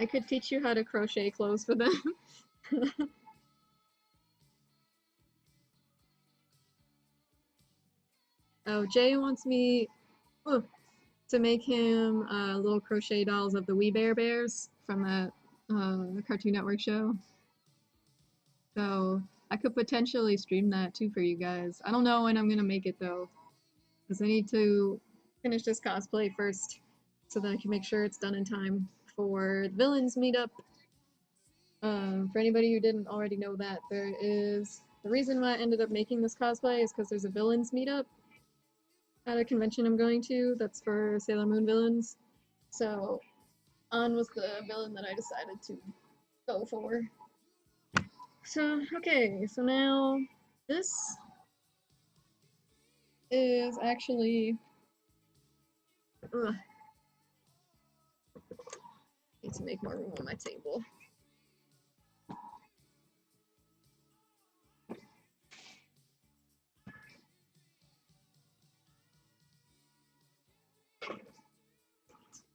I could teach you how to crochet clothes for them. Oh, Jay wants me oh, to make him little crochet dolls of the We Bare Bears from that Cartoon Network show. So I could potentially stream that too for you guys. I don't know when I'm gonna make it though, because I need to finish this cosplay first so that I can make sure it's done in time for the villains meetup. For anybody who didn't already know that, there is the reason why I ended up making this cosplay is because there's a villains meetup at a convention I'm going to that's for Sailor Moon villains. So An was the villain that I decided to go for. So, okay, so now this is actually. Ugh, need to make more room on my table.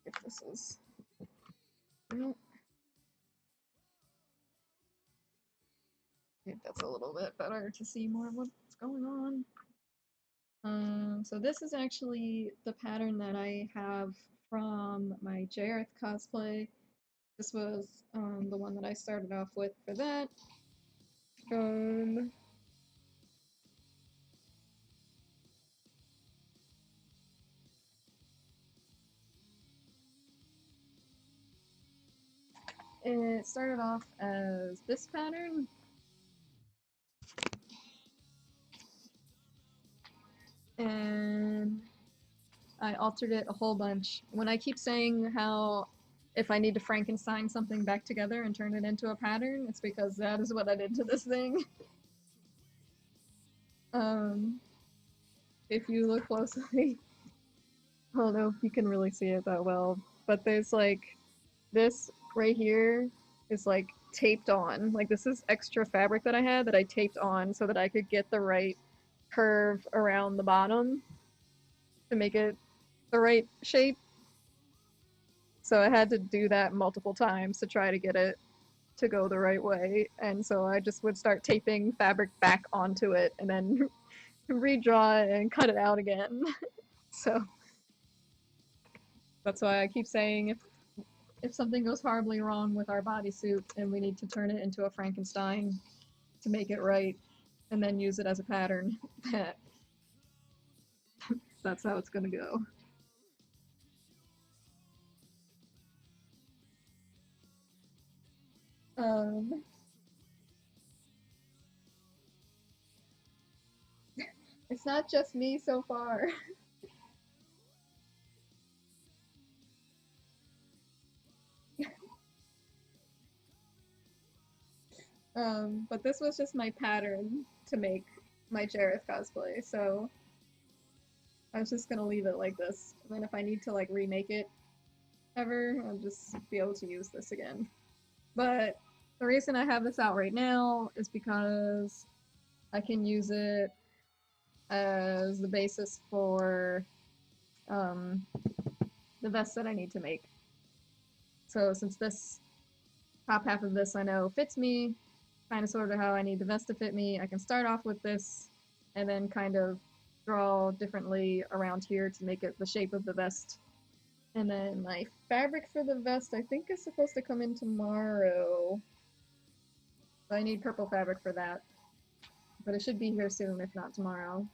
If this is. Nope. I think that's a little bit better to see more of what's going on. So this is actually the pattern that I have from my Jareth cosplay. This was the one that I started off with for that. It started off as this pattern. And I altered it a whole bunch. When I keep saying how if I need to Frankenstein something back together and turn it into a pattern, it's because that is what I did to this thing. If you look closely, I don't know if you can really see it that well, but there's like this right here is like taped on. Like this is extra fabric that I had that I taped on so that I could get the right curve around the bottom to make it the right shape. So I had to do that multiple times to try to get it to go the right way. And so I just would start taping fabric back onto it and then redraw it and cut it out again. So that's why I keep saying if something goes horribly wrong with our bodysuit and we need to turn it into a Frankenstein to make it right and then use it as a pattern, that's how it's gonna go. Um, it's not just me so far. But this was just my pattern to make my Jareth cosplay, so I was just gonna leave it like this. And then if I need to like remake it ever, I'll just be able to use this again. But the reason I have this out right now is because I can use it as the basis for the vest that I need to make. So since this top half of this I know fits me, kind of sort of how I need the vest to fit me, I can start off with this and then kind of draw differently around here to make it the shape of the vest. And then my fabric for the vest I think is supposed to come in tomorrow. So I need purple fabric for that. But it should be here soon, if not tomorrow.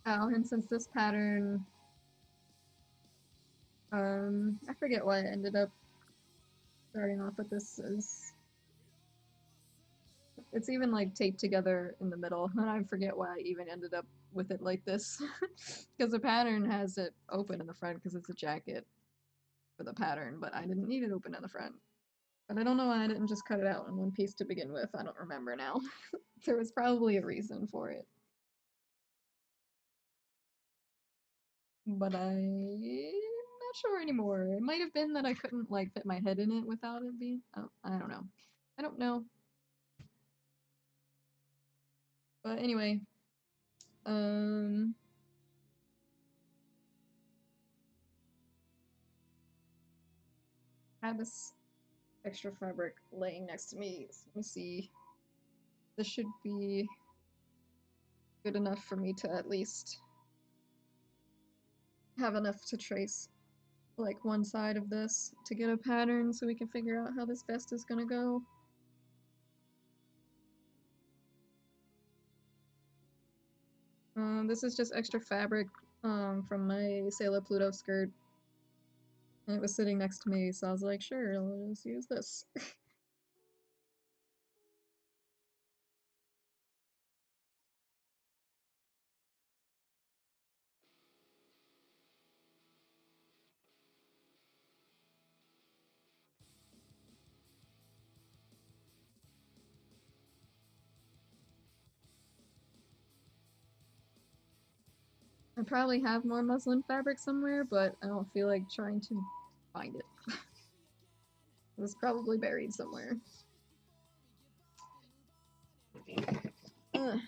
Oh, and since this pattern, I forget why I ended up starting off with this is it's even like taped together in the middle, and I forget why I even ended up with it like this. Because the pattern has it open in the front because it's a jacket for the pattern, but I didn't need it open in the front. But I don't know why I didn't just cut it out in one piece to begin with. I don't remember now. There was probably a reason for it. but I'm not sure anymore. It might have been that I couldn't like fit my head in it without it being. Oh, I don't know. I don't know. But anyway, um, I had this extra fabric laying next to me. So let me see. This should be good enough for me to at least have enough to trace like one side of this to get a pattern so we can figure out how this vest is gonna go. This is just extra fabric from my Sailor Pluto skirt. And it was sitting next to me, so I was like, sure, I'll just use this. I probably have more muslin fabric somewhere, but I don't feel like trying to find it. It's probably buried somewhere. Ugh.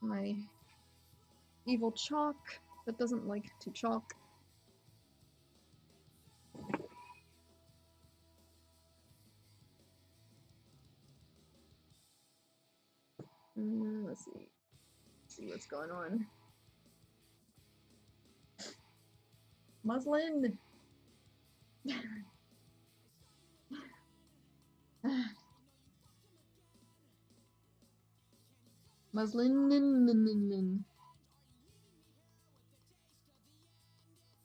My evil chalk that doesn't like to chalk. Let's see. Let's see what's going on. Muslin! Muslin.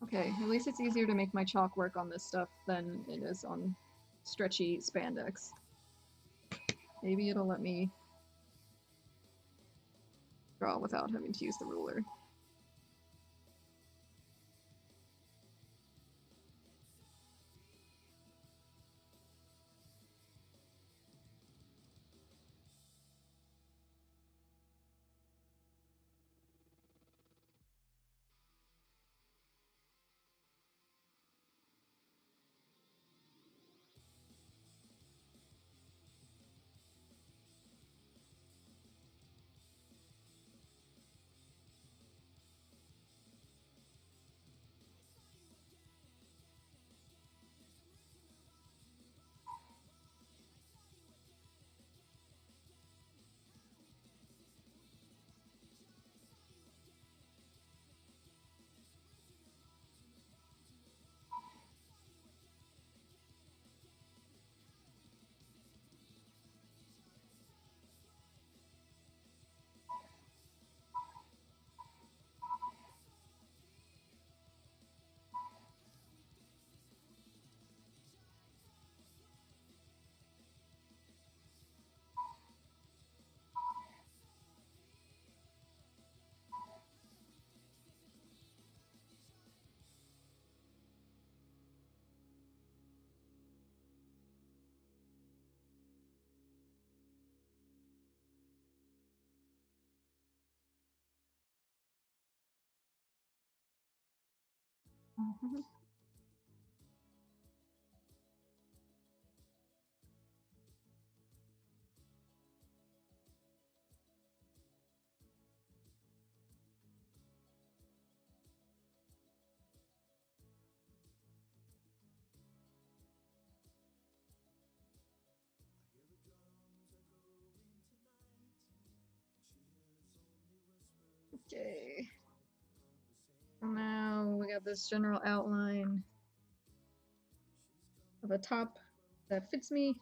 Okay, at least it's easier to make my chalk work on this stuff than it is on stretchy spandex. Maybe it'll let me draw without having to use the ruler. Okay. So now we got this general outline of a top that fits me.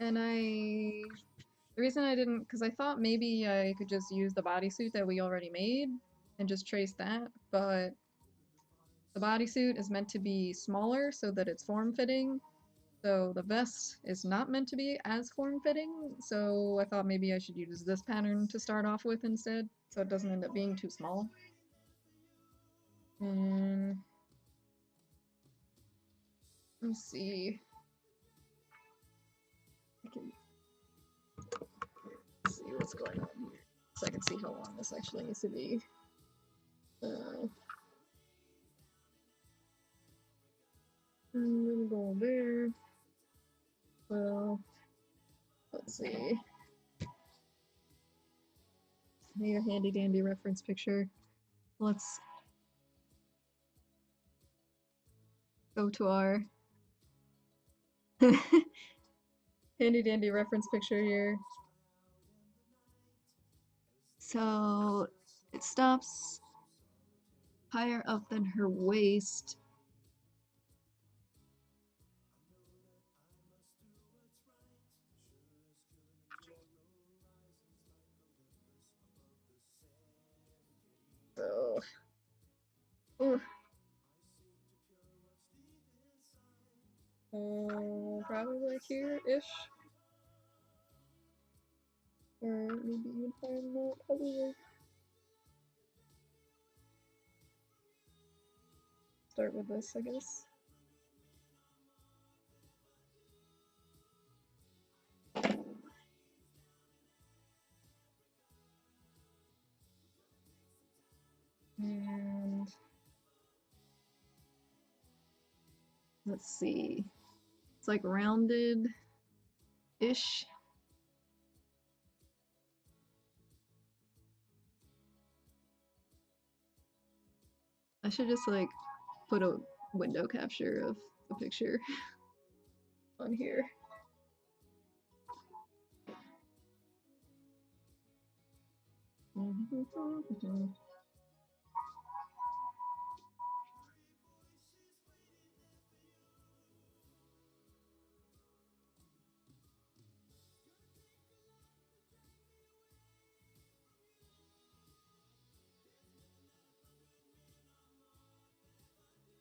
And the reason I didn't, because I thought maybe I could just use the bodysuit that we already made and just trace that, but the bodysuit is meant to be smaller so that it's form-fitting, so the vest is not meant to be as form-fitting, so I thought maybe I should use this pattern to start off with instead, so it doesn't end up being too small. And let's see. I can see what's going on here. so I can see how long this actually needs to be. I'm gonna go there. Well, let's see. Need a handy dandy reference picture. Let's go to our handy dandy reference picture here. So it stops higher up than her waist. So, probably like here-ish. Or maybe even higher than that, probably. Start with this, I guess. And let's see. It's like rounded-ish. I should just like put a window capture of the picture on here.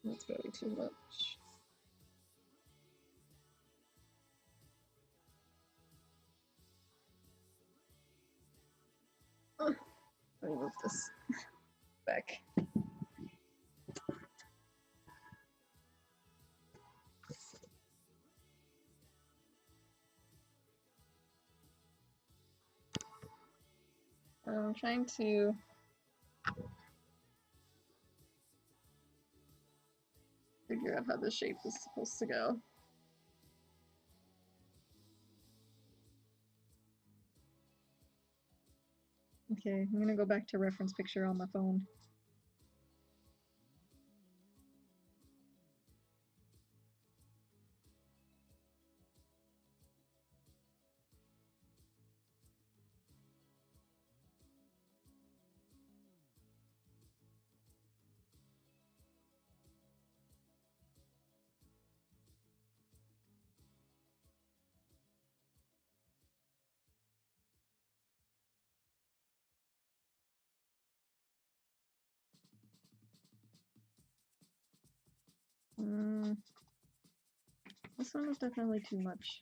That's probably too much. Let me move this back. I'm trying to figure out how this shape is supposed to go. Okay, I'm gonna go back to reference picture on my phone. This one was definitely too much.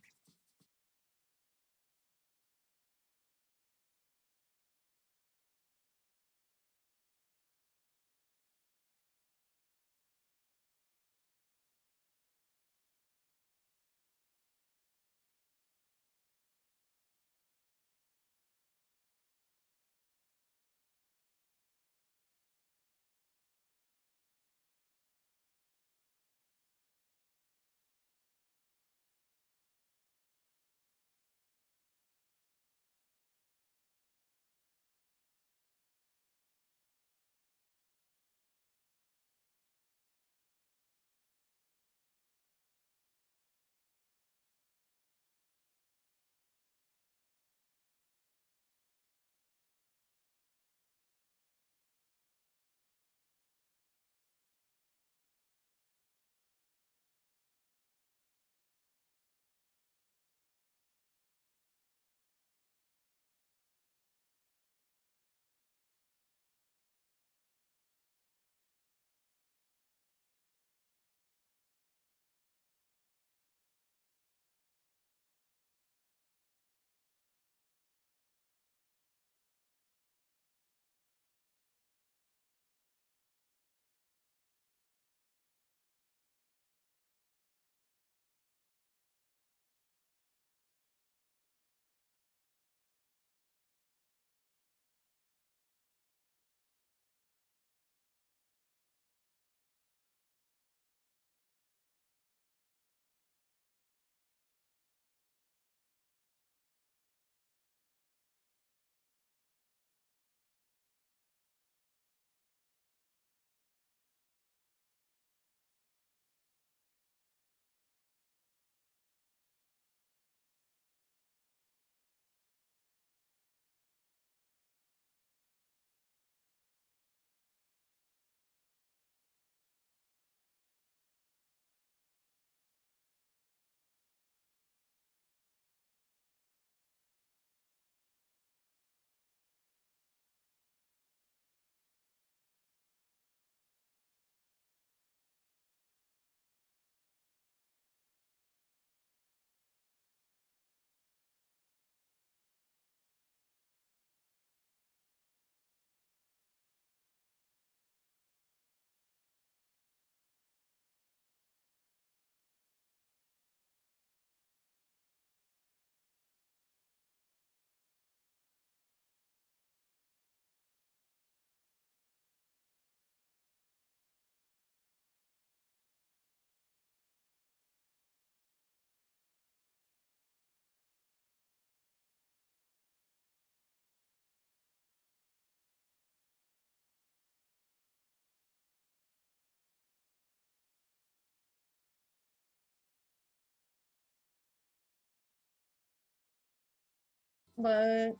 But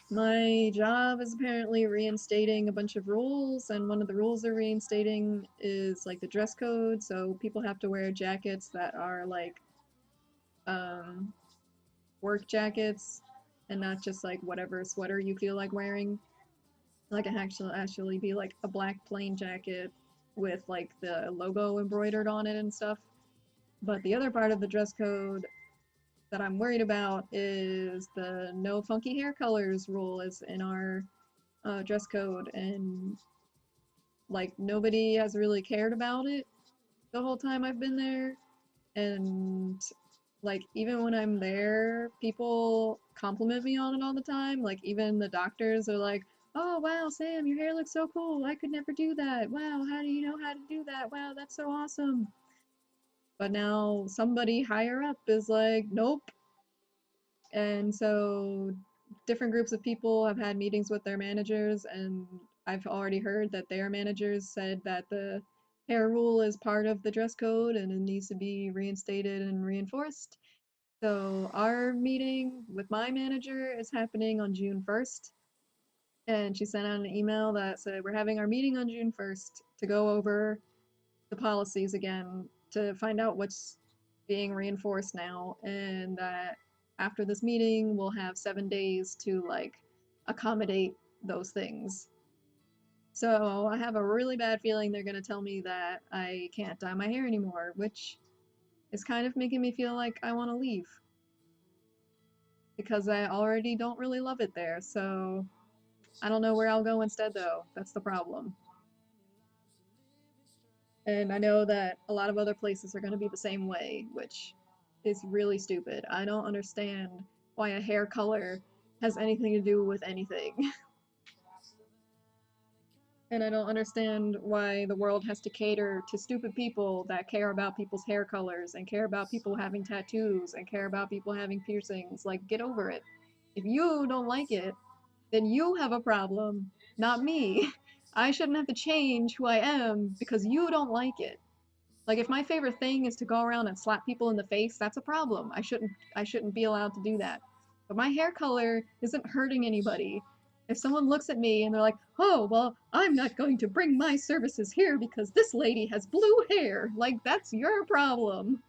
my job is apparently reinstating a bunch of rules, and one of the rules they're reinstating is like the dress code, so people have to wear jackets that are like um, work jackets and not just like whatever sweater you feel like wearing. Like it actually be like a black plain jacket with like the logo embroidered on it and stuff. But the other part of the dress code that I'm worried about is the no funky hair colors rule is in our dress code, and like nobody has really cared about it the whole time I've been there. And like even when I'm there, people compliment me on it all the time. Like even the doctors are like, "Oh wow, Sam, your hair looks so cool. I could never do that. Wow, how do you know how to do that? Wow, that's so awesome." But now somebody higher up is like, "Nope." And so different groups of people have had meetings with their managers, and I've already heard that their managers said that the hair rule is part of the dress code and it needs to be reinstated and reinforced. So our meeting with my manager is happening on June 1st, and she sent out an email that said we're having our meeting on June 1st to go over the policies again to find out what's being reinforced now, and that after this meeting we'll have 7 days to like accommodate those things. So I have a really bad feeling they're gonna tell me that I can't dye my hair anymore, which is kind of making me feel like I want to leave because I already don't really love it there. So I don't know where I'll go instead though. That's the problem. And I know that a lot of other places are going to be the same way, which is really stupid. I don't understand why a hair color has anything to do with anything. And I don't understand why the world has to cater to stupid people that care about people's hair colors and care about people having tattoos and care about people having piercings. Like, get over it. If you don't like it, then you have a problem, not me. I shouldn't have to change who I am because you don't like it. Like if my favorite thing is to go around and slap people in the face, that's a problem. I shouldn't be allowed to do that. But my hair color isn't hurting anybody. If someone looks at me and they're like, "Oh, well, I'm not going to bring my services here because this lady has blue hair." Like that's your problem.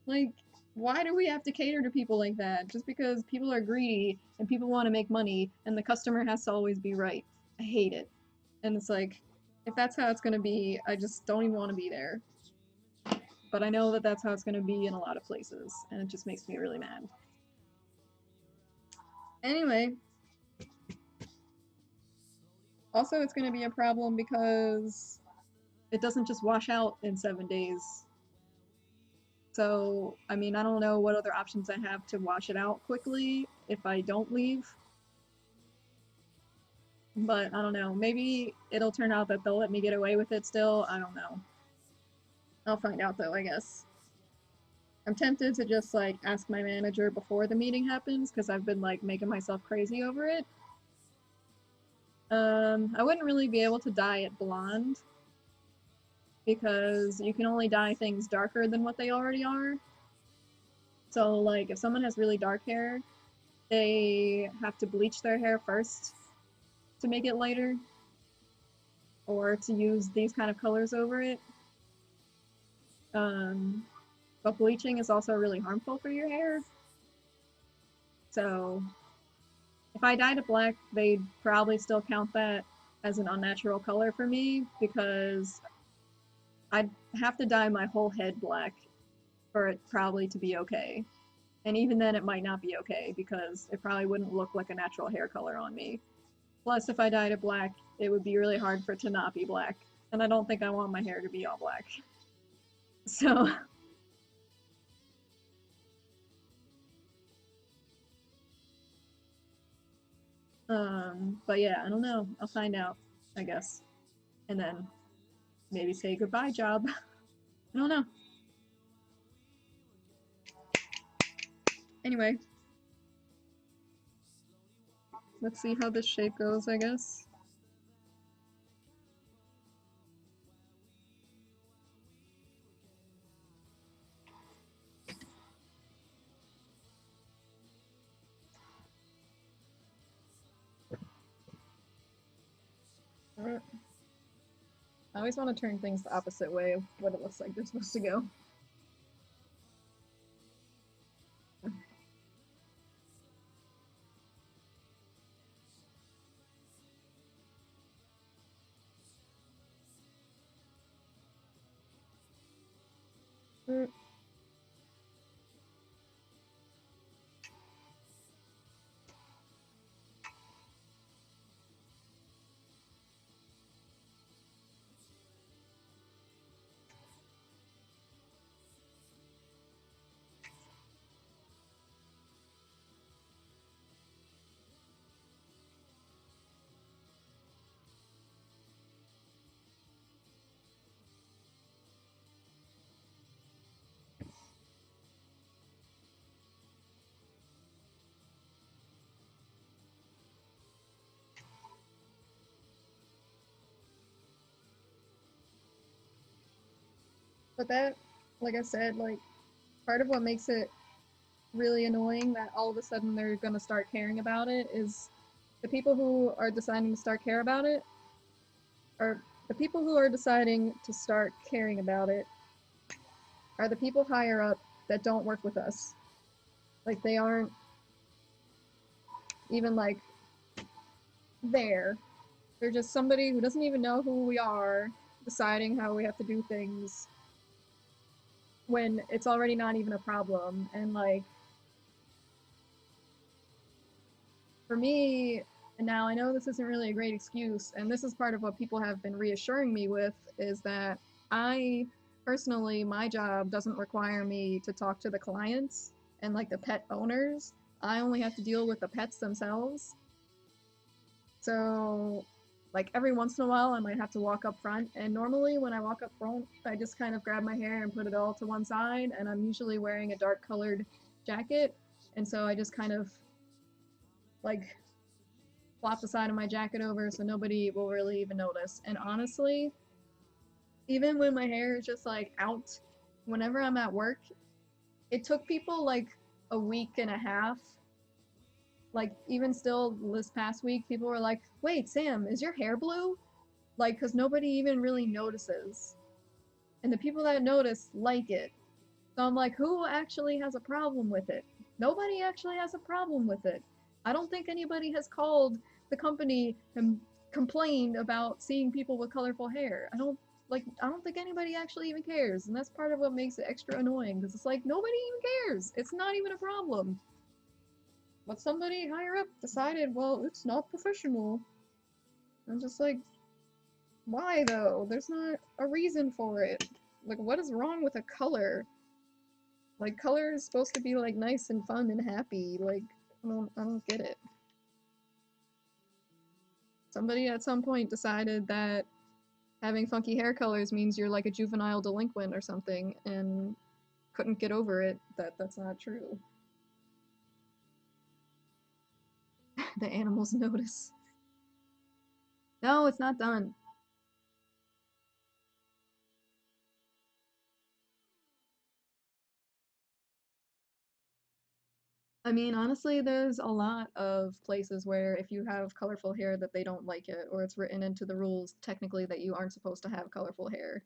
Like why do we have to cater to people like that? Just because people are greedy and people want to make money and the customer has to always be right. I hate it. And it's like if that's how it's going to be, I just don't even want to be there. But I know that that's how it's going to be in a lot of places, and it just makes me really mad. Anyway, also it's going to be a problem because it doesn't just wash out in 7 days. So, I mean, I don't know what other options I have to wash it out quickly if I don't leave. But I don't know. Maybe it'll turn out that they'll let me get away with it still. I don't know. I'll find out though, I guess. I'm tempted to just like ask my manager before the meeting happens because I've been like making myself crazy over it. I wouldn't really be able to dye it blonde because you can only dye things darker than what they already are. So, like, if someone has really dark hair, they have to bleach their hair first to make it lighter, or to use these kind of colors over it. Um, but bleaching is also really harmful for your hair. So, if I dyed it black, they'd probably still count that as an unnatural color for me because I'd have to dye my whole head black for it probably to be okay. And even then, it might not be okay because it probably wouldn't look like a natural hair color on me. Plus, if I dyed it black, it would be really hard for it to not be black. And I don't think I want my hair to be all black. So, but yeah, I don't know. I'll find out, I guess. And then maybe say goodbye, job. I don't know. Anyway, let's see how this shape goes, I guess. Mm. I always want to turn things the opposite way of what it looks like they're supposed to go. Mm. But that, like I said, like part of what makes it really annoying that all of a sudden they're gonna start caring about it is the people who are deciding to start care about it are the people who are deciding to start caring about it are the people higher up that don't work with us. Like they aren't even like there. They're just somebody who doesn't even know who we are deciding how we have to do things when it's already not even a problem. And like for me, and now I know this isn't really a great excuse, and this is part of what people have been reassuring me with, is that I personally, my job doesn't require me to talk to the clients and like the pet owners. I only have to deal with the pets themselves. So, like every once in a while, I might have to walk up front, and normally when I walk up front, I just kind of grab my hair and put it all to one side, and I'm usually wearing a dark colored jacket, and so I just kind of like flop the side of my jacket over so nobody will really even notice. And honestly, even when my hair is just like out, whenever I'm at work, it took people like a week and a half. Like, even still this past week, people were like, wait, Sam, is your hair blue? Like, because nobody even really notices. And the people that notice like it. So I'm like, who actually has a problem with it? Nobody actually has a problem with it. I don't think anybody has called the company and complained about seeing people with colorful hair. I don't think anybody actually even cares. And that's part of what makes it extra annoying because it's like nobody even cares. It's not even a problem. But somebody higher up decided, well, it's not professional. I'm just like, why though? There's not a reason for it. Like, what is wrong with a color? Like, color is supposed to be like nice and fun and happy. Like, I don't get it. Somebody at some point decided that having funky hair colors means you're like a juvenile delinquent or something, and couldn't get over it that that's not true. The animals notice. No, it's not done. I mean, honestly, there's a lot of places where if you have colorful hair that they don't like it, or it's written into the rules technically that you aren't supposed to have colorful hair.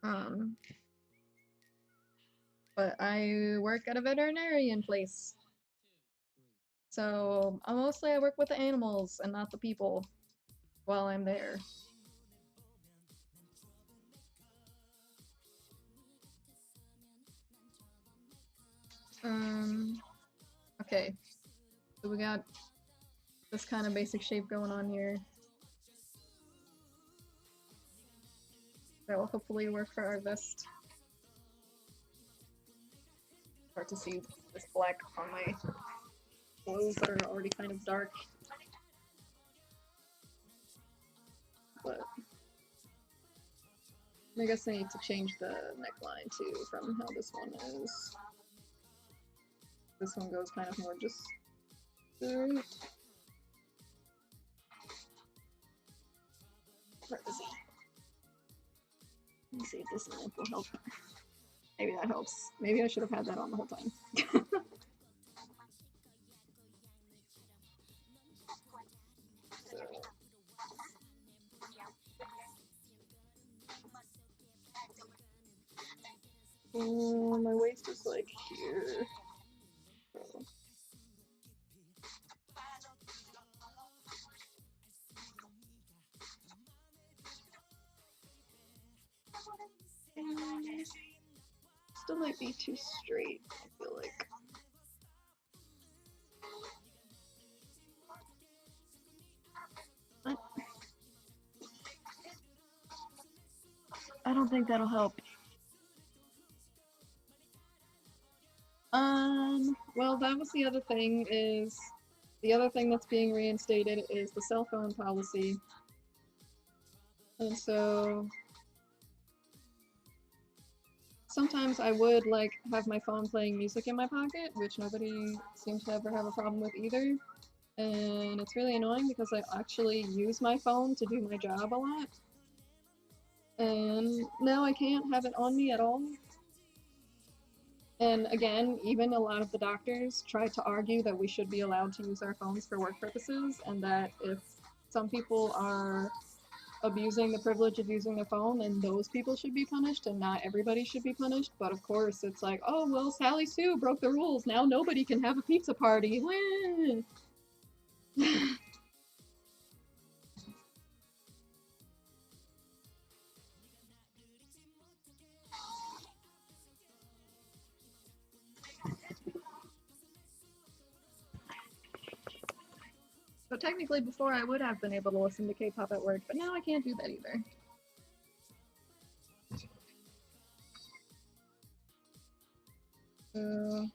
Um, but I work at a veterinarian place. So mostly I work with the animals and not the people while I'm there. Um, okay. So we got this kind of basic shape going on here. That will hopefully work for our vest. Hard to see this black on my clothes that are already kind of dark. But I guess I need to change the neckline too from how this one is. This one goes kind of more just straight. Hard to see. Let me see if this lamp will help. Maybe that helps. Maybe I should have had that on the whole time. My waist is like here. Still might be too straight, I feel like. I don't think that'll help. Well, that was the other thing is the other thing that's being reinstated is the cell phone policy. And so sometimes I would like have my phone playing music in my pocket, which nobody seems to ever have a problem with either. And it's really annoying because I actually use my phone to do my job a lot. And now I can't have it on me at all. And again, even a lot of the doctors tried to argue that we should be allowed to use our phones for work purposes, and that if some people are abusing the privilege of using their phone, then those people should be punished, and not everybody should be punished. But of course, it's like, oh, well, Sally Sue broke the rules. Now nobody can have a pizza party. So technically, before I would have been able to listen to K-pop at work, but now I can't do that either. So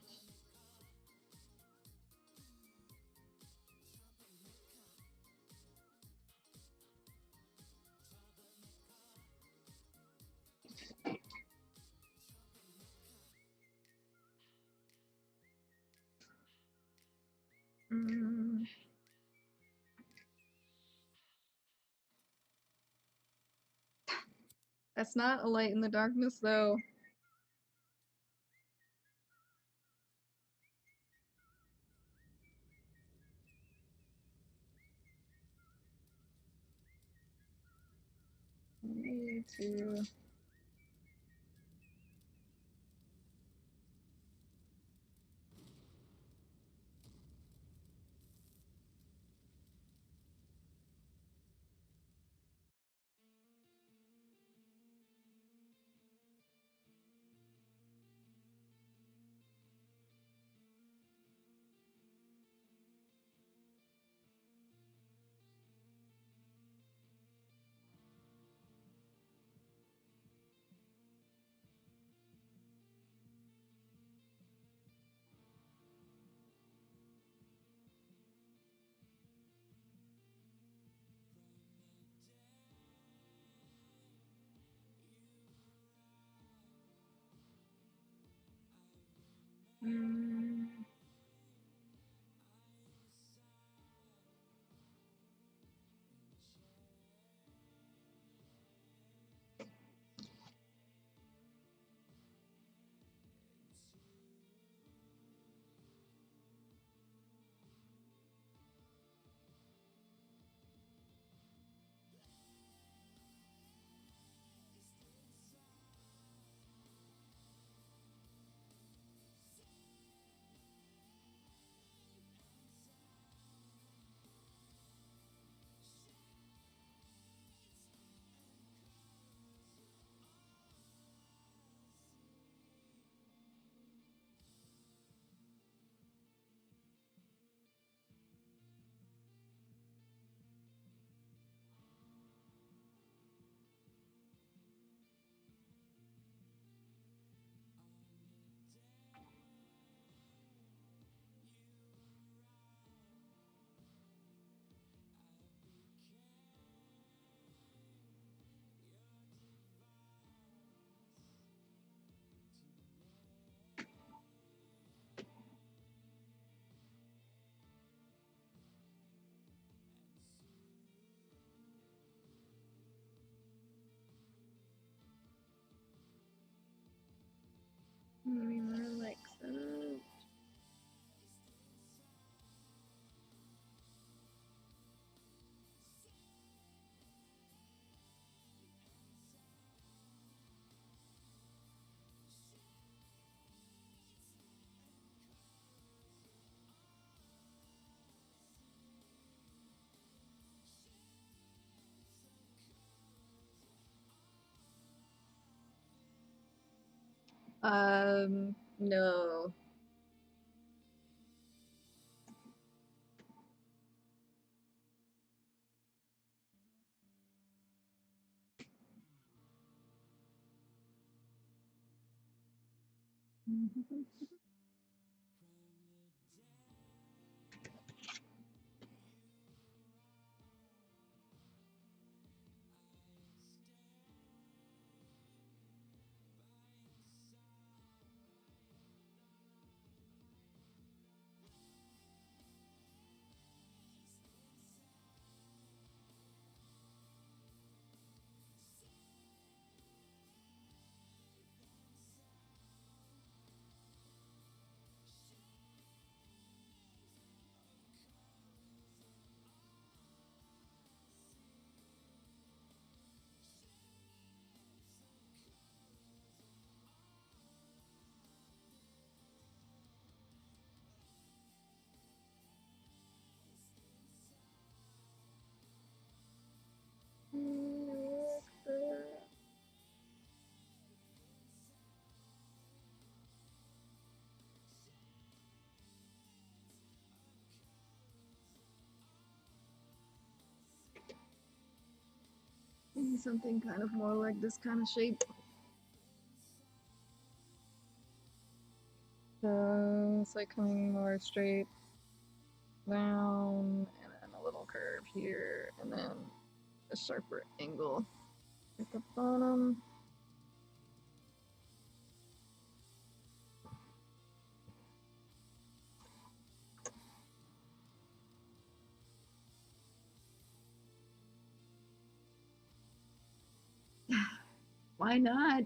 that's not a light in the darkness, though. I need to. No. Maybe something kind of more like this kind of shape. So it's like coming more straight down, and then a little curve here, and then a sharper angle at the bottom. Why not?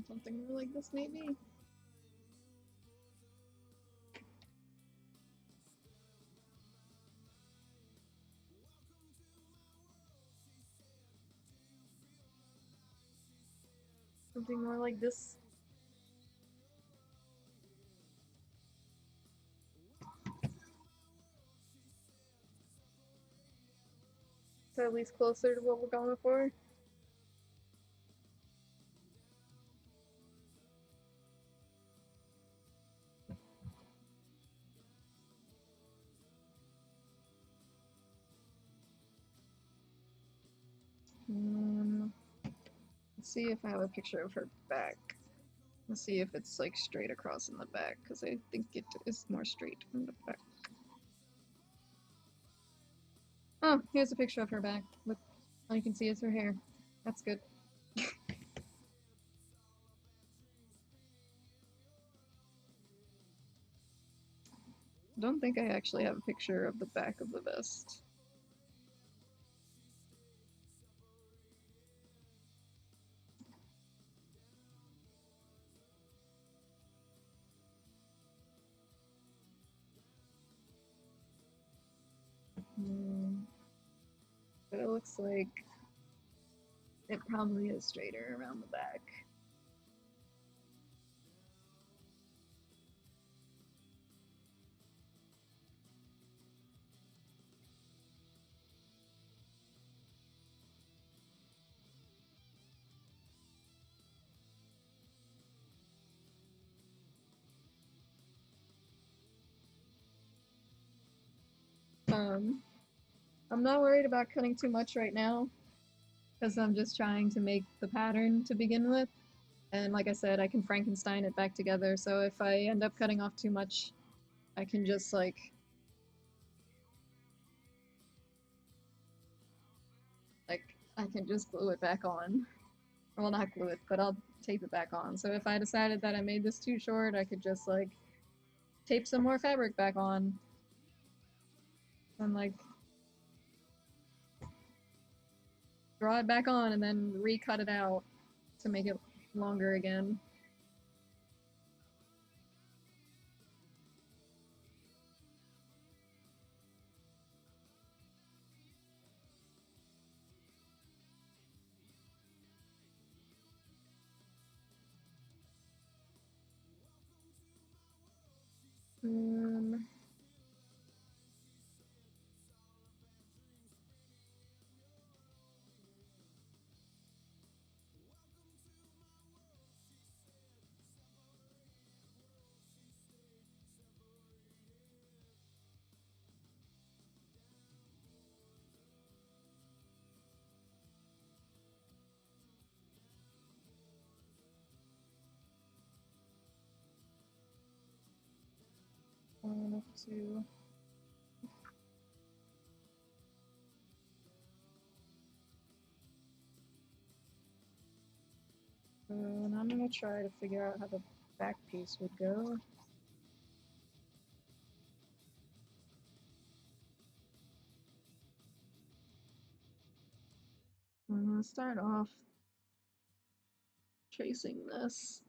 Something more like this, maybe? Something more like this. So at least closer to what we're going for. Let's see if I have a picture of her back. Let's see if it's like straight across in the back, because I think it is more straight in the back. Oh, here's a picture of her back. Look, all you can see is her hair. That's good. Don't think I actually have a picture of the back of the vest. But it looks like it probably is straighter around the back. Um, I'm not worried about cutting too much right now, because I'm just trying to make the pattern to begin with. And like I said, I can Frankenstein it back together, so if I end up cutting off too much, I can just like I can just glue it back on. Well, not glue it, but I'll tape it back on. So if I decided that I made this too short, I could just like tape some more fabric back on and like draw it back on and then recut it out to make it longer again. Um, One, two. And I'm gonna try to figure out how the back piece would go. I'm gonna start off tracing this.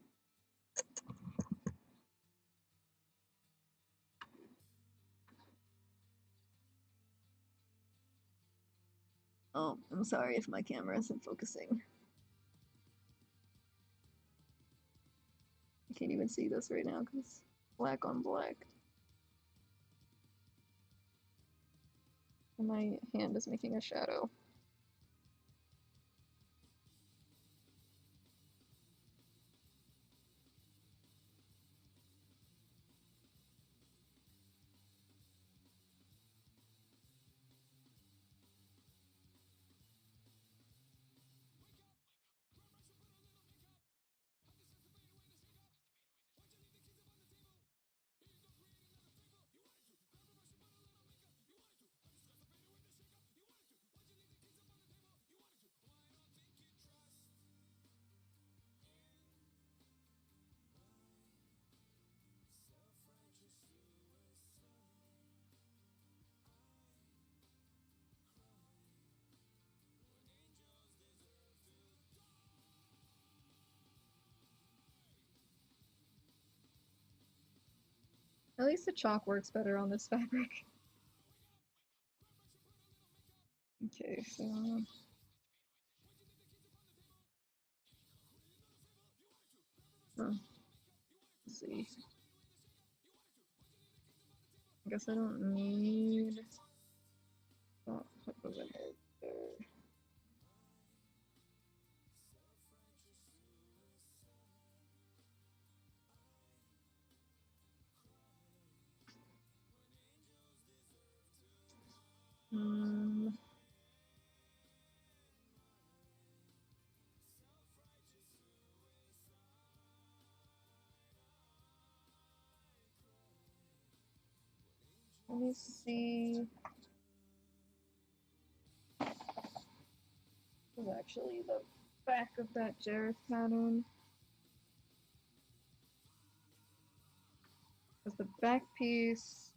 Oh, I'm sorry if my camera isn't focusing. I can't even see this right now because black on black. And my hand is making a shadow. At least the chalk works better on this fabric. Okay, so let's see. I guess I don't need. Oh, what was in there? Um, Let me see. This is actually the back of that Jareth pattern. Because the back piece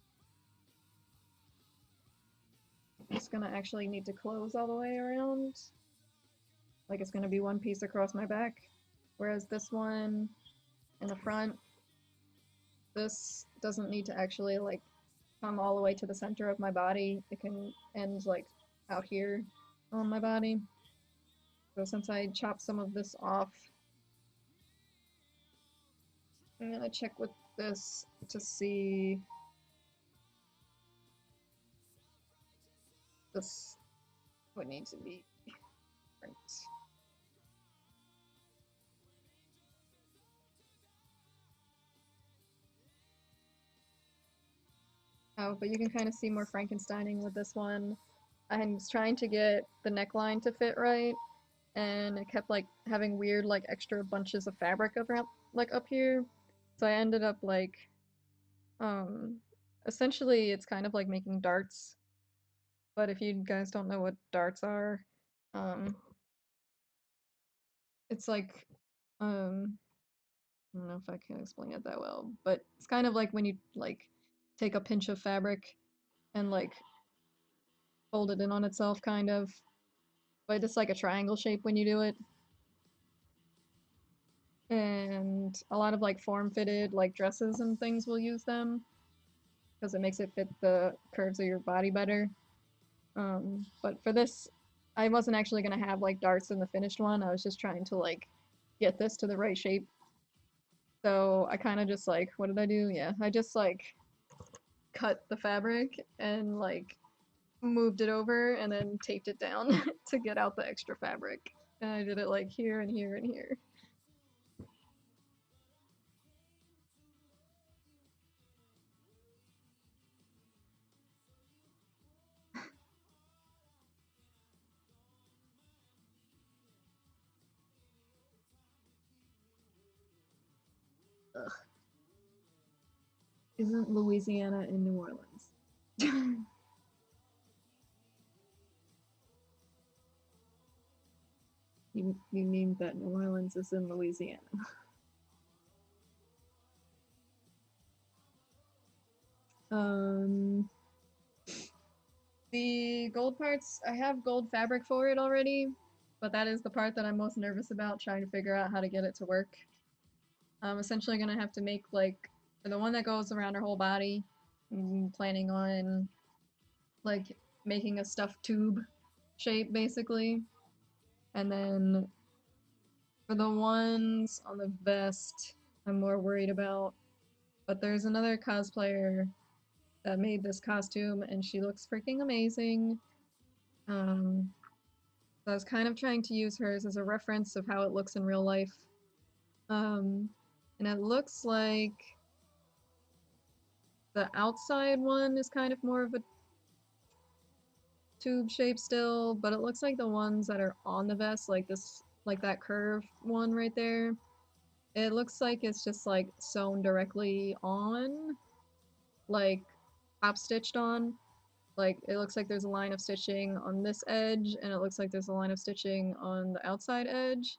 is gonna actually need to close all the way around. Like it's gonna be one piece across my back. Whereas this one in the front, this doesn't need to actually like come all the way to the center of my body. It can end like out here on my body. So since I chopped some of this off, I'm gonna check with this to see this would need to be different. Oh, but you can kind of see more Frankensteining with this one. I was trying to get the neckline to fit right, and it kept like having weird like extra bunches of fabric around like up here. So I ended up like um essentially it's kind of like making darts, but if you guys don't know what darts are, um it's like um I don't know if I can explain it that well, but it's kind of like when you like take a pinch of fabric and like fold it in on itself kind of, but it's like a triangle shape when you do it. And a lot of like form-fitted like dresses and things will use them because it makes it fit the curves of your body better. But for this, I wasn't actually gonna have like darts in the finished one. I was just trying to like get this to the right shape. So I kind of just like, what did I do? Yeah, I just like cut the fabric and like moved it over and then taped it down to get out the extra fabric. And I did it like here and here and here. Ugh. Isn't Louisiana in New Orleans? You mean that New Orleans is in Louisiana? Um, the gold parts, I have gold fabric for it already, but that is the part that I'm most nervous about, trying to figure out how to get it to work. I'm essentially gonna have to make like for the one that goes around her whole body. I'm planning on like making a stuffed tube shape basically, and then for the ones on the vest, I'm more worried about. But there's another cosplayer that made this costume, and she looks freaking amazing. Um, so I was kind of trying to use hers as a reference of how it looks in real life. Um, and it looks like the outside one is kind of more of a tube shape still, but it looks like the ones that are on the vest, like this, like that curve one right there, it looks like it's just like sewn directly on, like top stitched on. Like it looks like there's a line of stitching on this edge, and it looks like there's a line of stitching on the outside edge.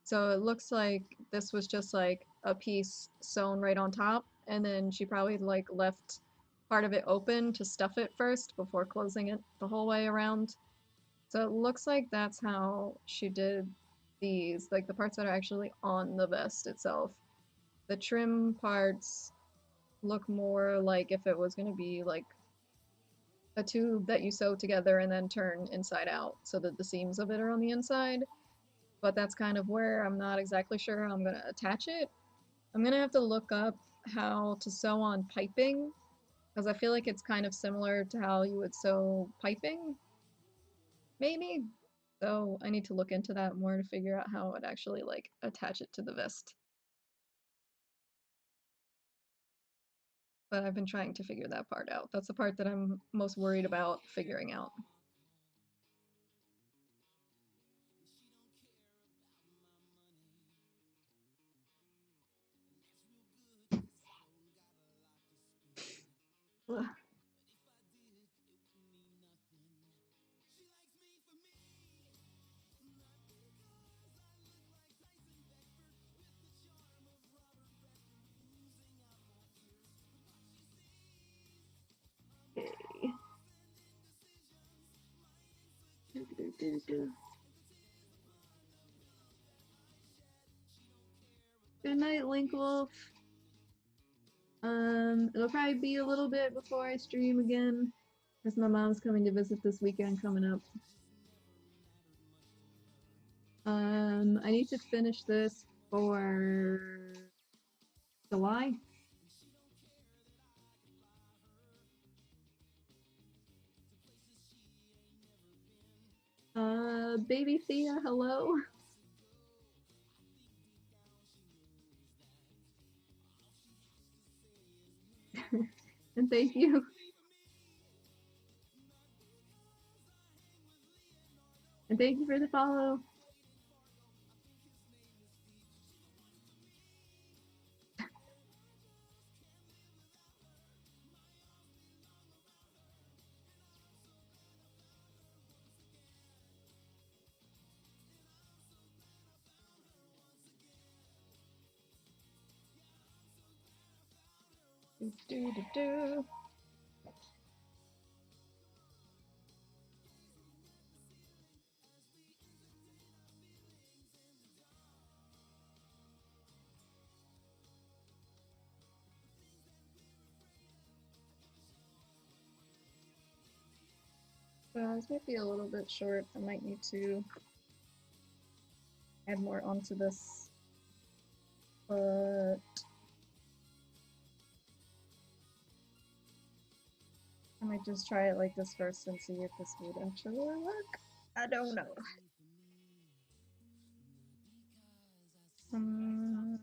So it looks like this was just like a piece sewn right on top, and then she probably like left part of it open to stuff it first before closing it the whole way around. So it looks like that's how she did these, like the parts that are actually on the vest itself. The trim parts look more like if it was going to be like a tube that you sew together and then turn inside out so that the seams of it are on the inside. But that's kind of where I'm not exactly sure how I'm going to attach it. I'm going to have to look up how to sew on piping because I feel like it's kind of similar to how you would sew piping, maybe. So I need to look into that more to figure out how I'd actually like attach it to the vest. But I've been trying to figure that part out. That's the part that I'm most worried about figuring out. Ugh. Okay. Good night, Link Wolf. It'll probably be a little bit before I stream again, because my mom's coming to visit this weekend coming up. I need to finish this for July. Baby Thea, hello. And thank you. thank you for the follow. Do, do, do, do. This might be a little bit short. I might need to add more onto this, but I might just try it like this first and see if this would actually work. I don't know. Um,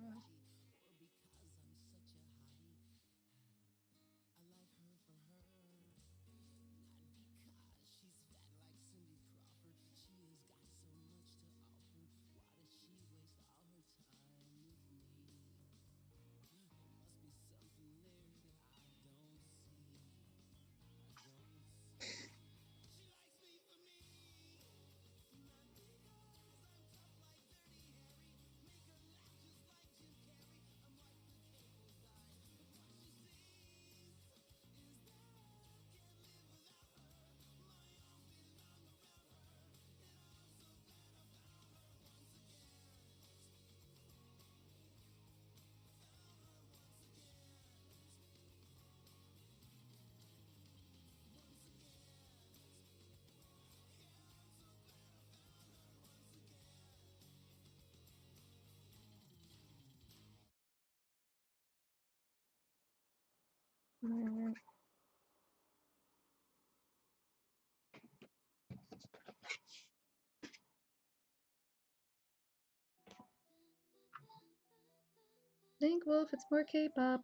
Think Wolf, it's more K-pop.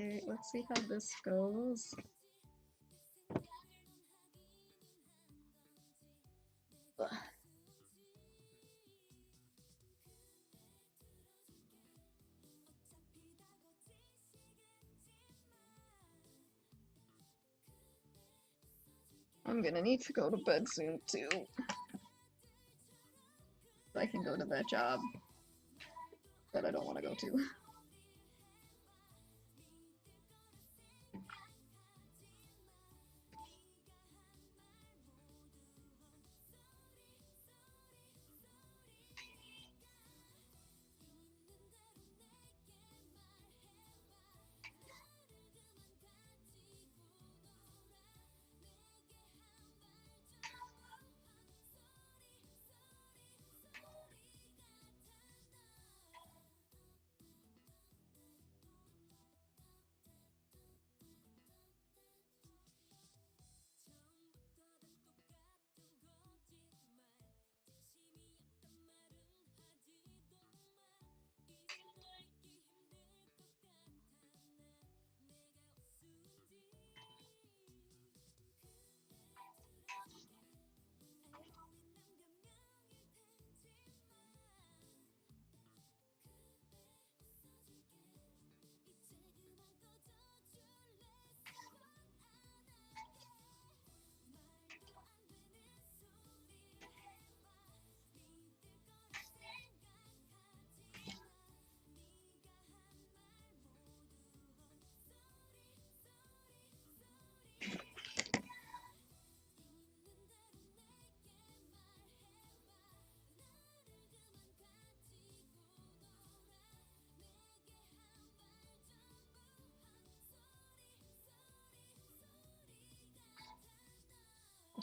Okay, let's see how this goes. Ugh. I'm gonna need to go to bed soon too. I can go to that job that I don't want to go to.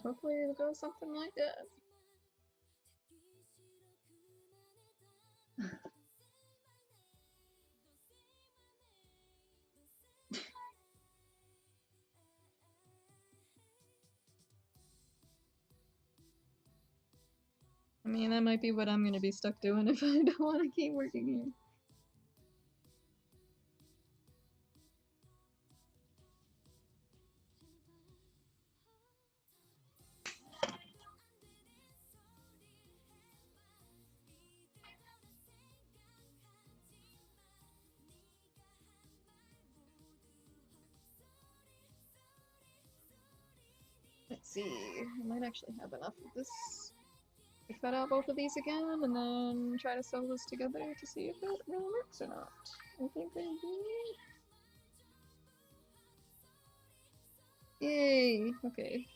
Hopefully it'll go something like that. I mean, that might be what I'm gonna be stuck doing if I don't want to keep working here. Let's see. I might actually have enough of this to cut out both of these again, and then try to sew this together to see if it really works or not. I think maybe. Yay! Okay.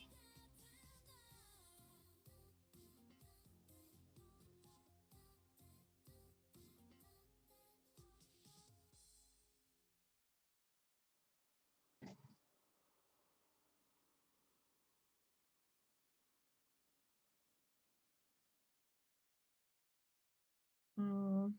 Mm,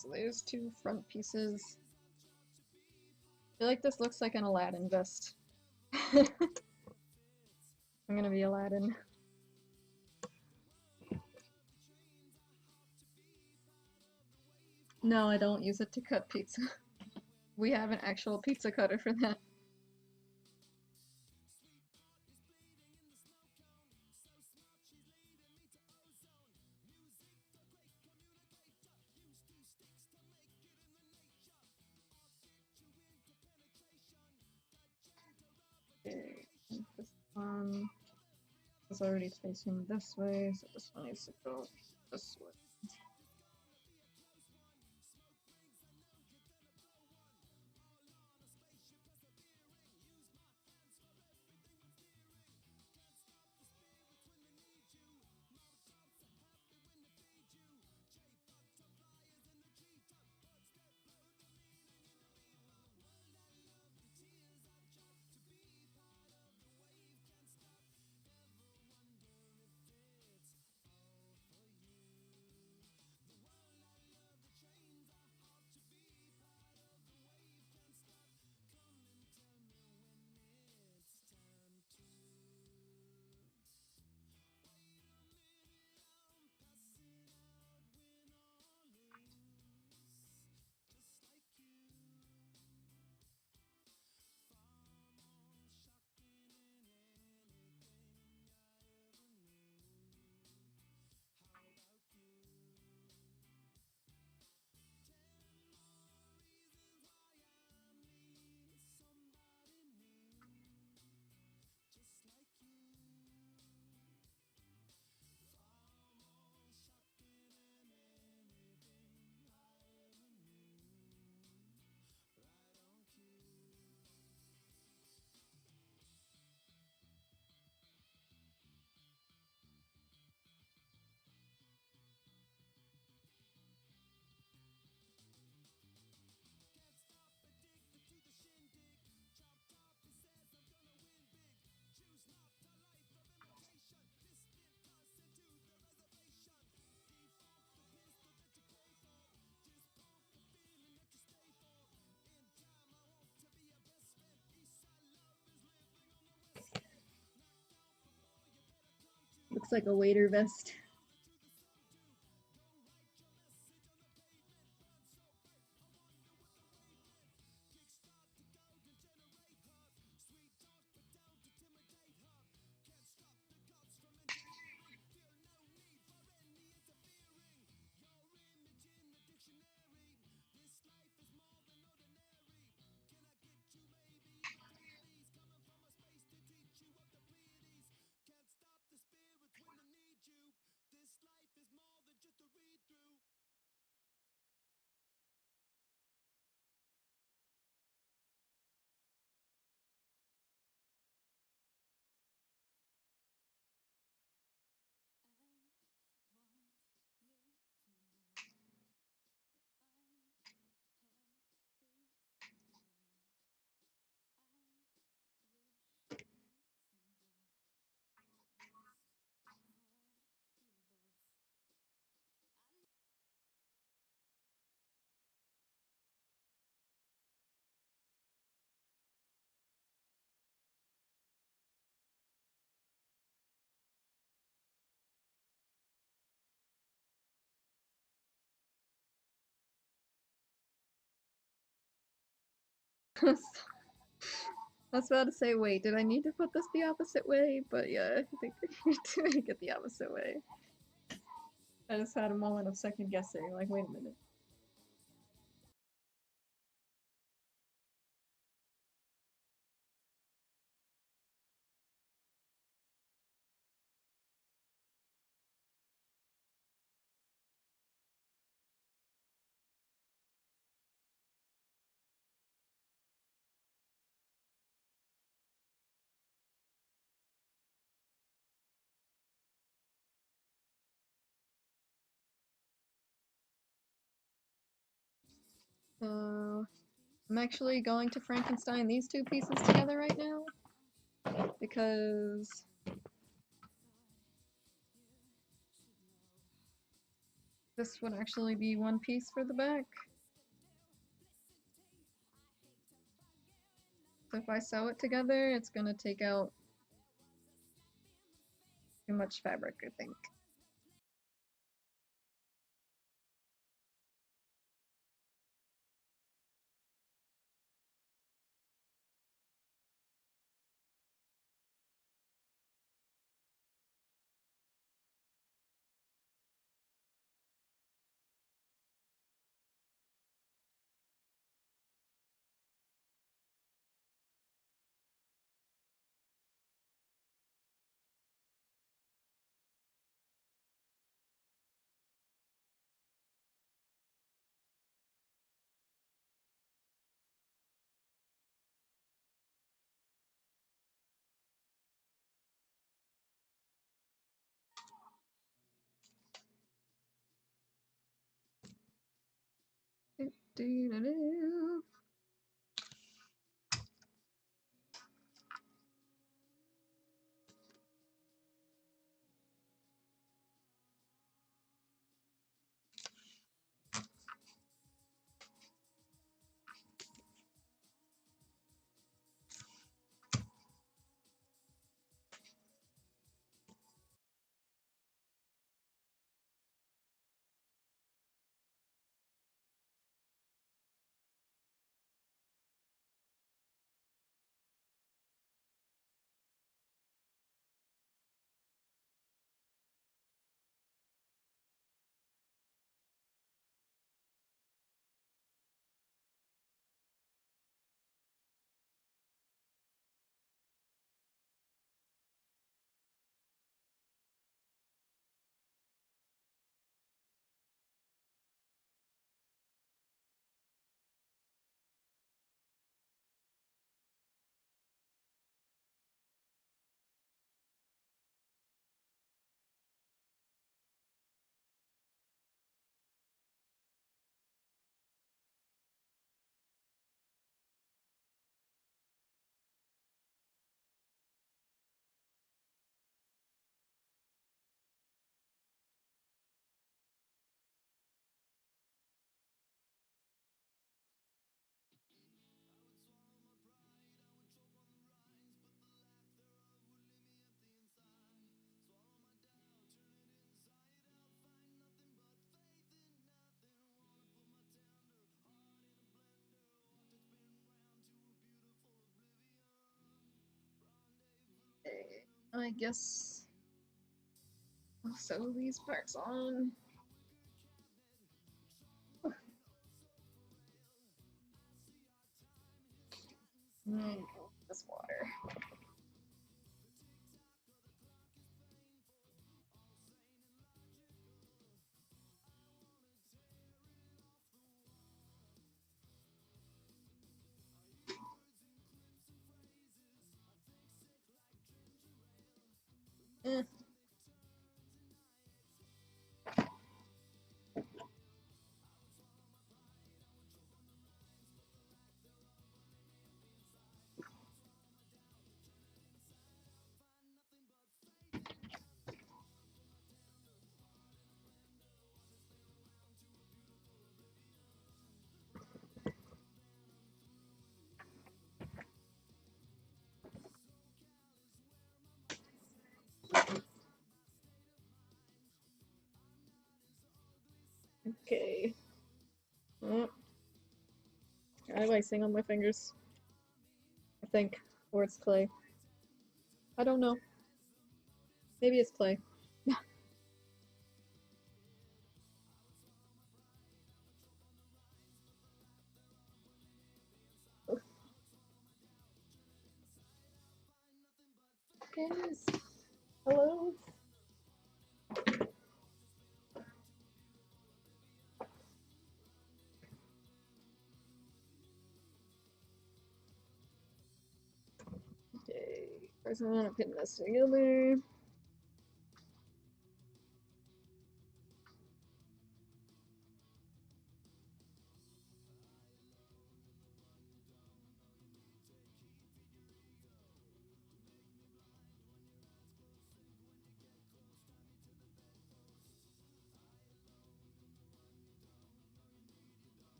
So there's two front pieces. I feel like this looks like an Aladdin vest. I'm gonna be Aladdin. No, I don't use it to cut pizza. We have an actual pizza cutter for that. Okay, this one is already facing this way, so this one needs to go this way. Looks like a waiter vest. I was about to say, wait, did I need to put this the opposite way? But yeah, I think I need to make it the opposite way. I just had a moment of second guessing, like, wait a minute. So, I'm actually going to Frankenstein these two pieces together right now, because This would actually be one piece for the back. So if I sew it together, it's gonna take out too much fabric, I think. Do, do, do, do. Okay, I guess I'll sew these parts on. This water. Eh. Okay. Oh, I have icing on my fingers, I think. Or it's clay. I don't know. Maybe it's clay. Guys, hello? Okay, first I want to pin this together.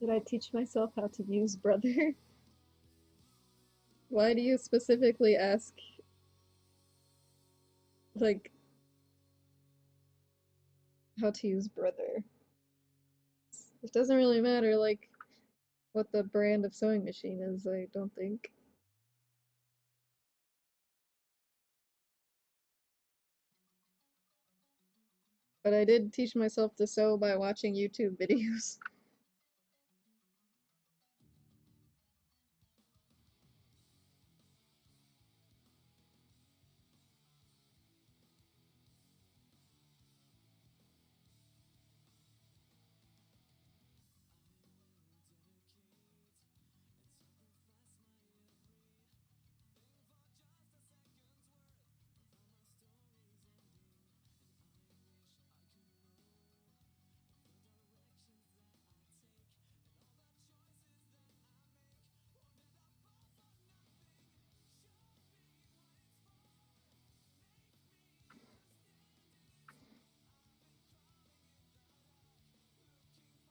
Did I teach myself how to use brother? Why do you specifically ask, like, how to use brother? It doesn't really matter, like, what the brand of sewing machine is, I don't think. But I did teach myself to sew by watching YouTube videos.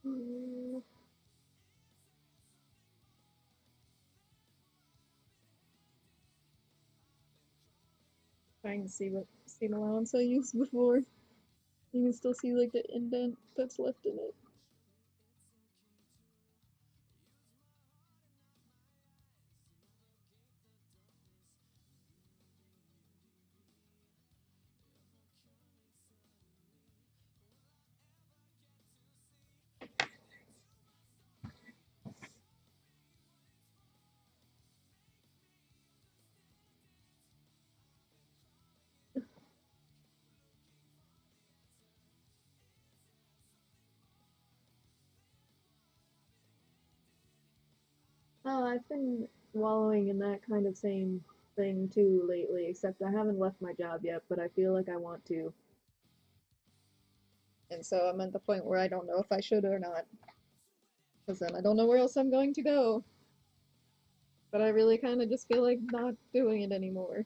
Mm, trying to see what seam allowance I used before. You can still see like the indent that's left in it. Oh, I've been wallowing in that kind of same thing too lately, except I haven't left my job yet, but I feel like I want to. And so I'm at the point where I don't know if I should or not, because then I don't know where else I'm going to go. But I really kind of just feel like not doing it anymore.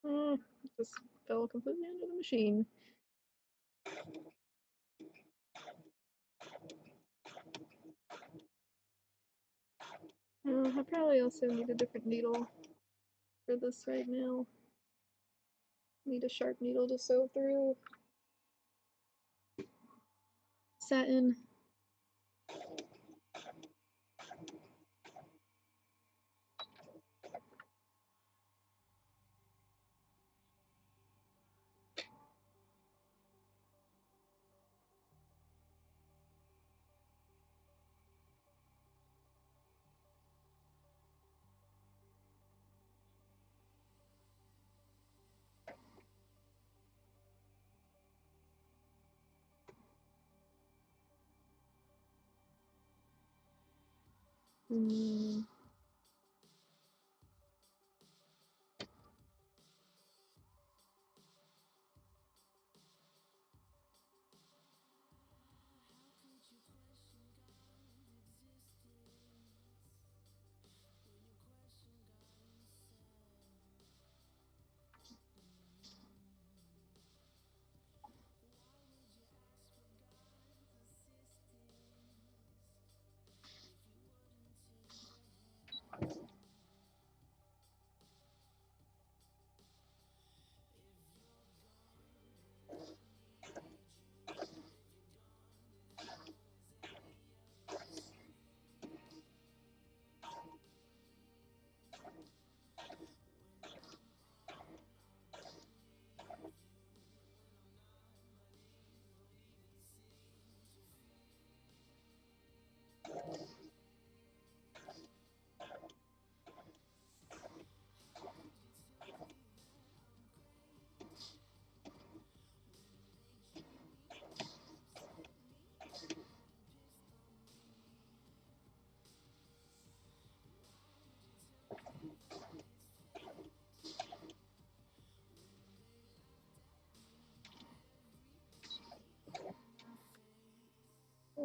Mm, just fell completely under the machine. I probably also need a different needle for this right now. Need a sharp needle to sew through satin. Mm,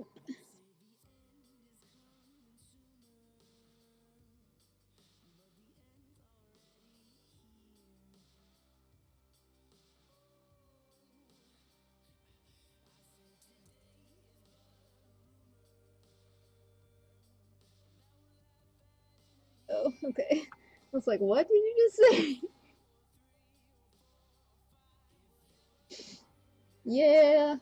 Nope. Oh, okay. I was like, what did you just say? Yeah.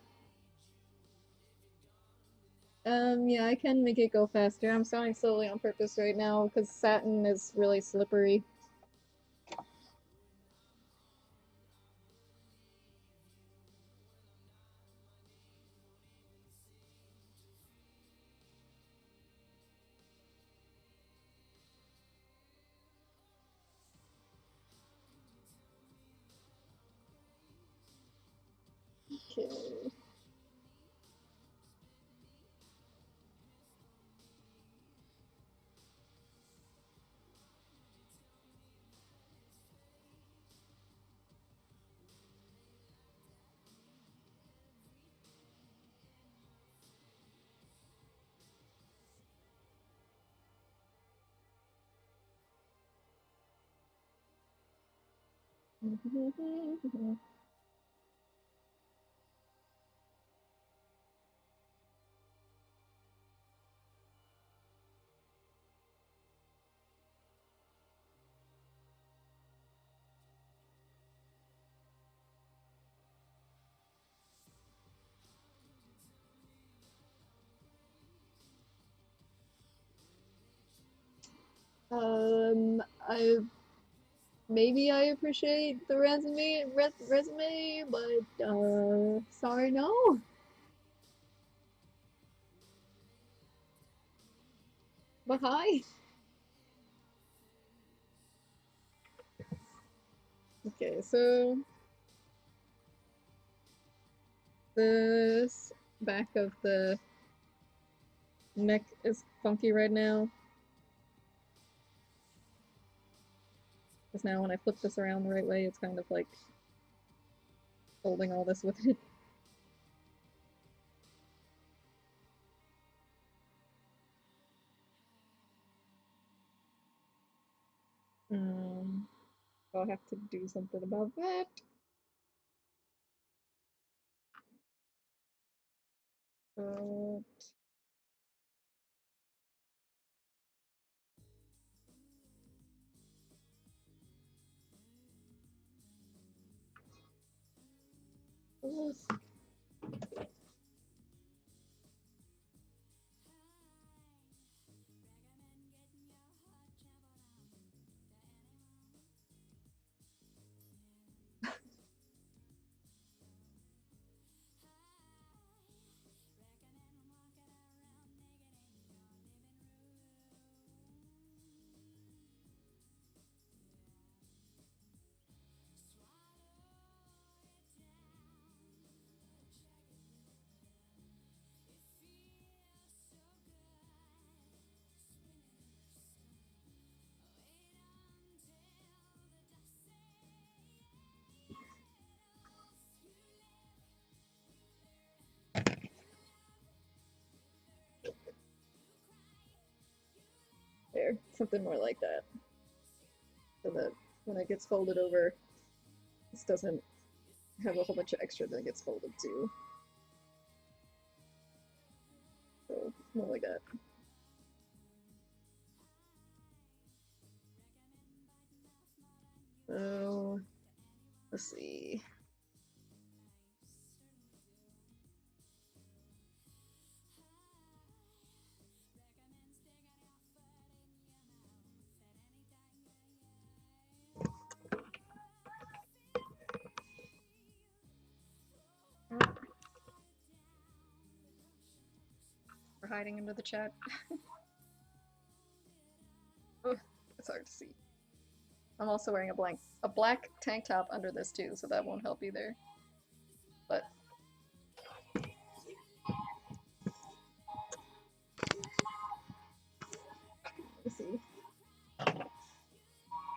Yeah, I can make it go faster. I'm starting slowly on purpose right now because satin is really slippery. Okay. I maybe I appreciate the resume, but sorry, no. But hi. Okay, so this back of the neck is funky right now. Because now when I flip this around the right way, it's kind of like holding all this with it. Um, I'll have to do something about that. But there, something more like that. So that when it gets folded over, this doesn't have a whole bunch of extra that gets folded too. So more like that. So let's see. We're hiding under the chat. Oh, it's hard to see. I'm also wearing a black tank top under this too, so that won't help either. But let's see.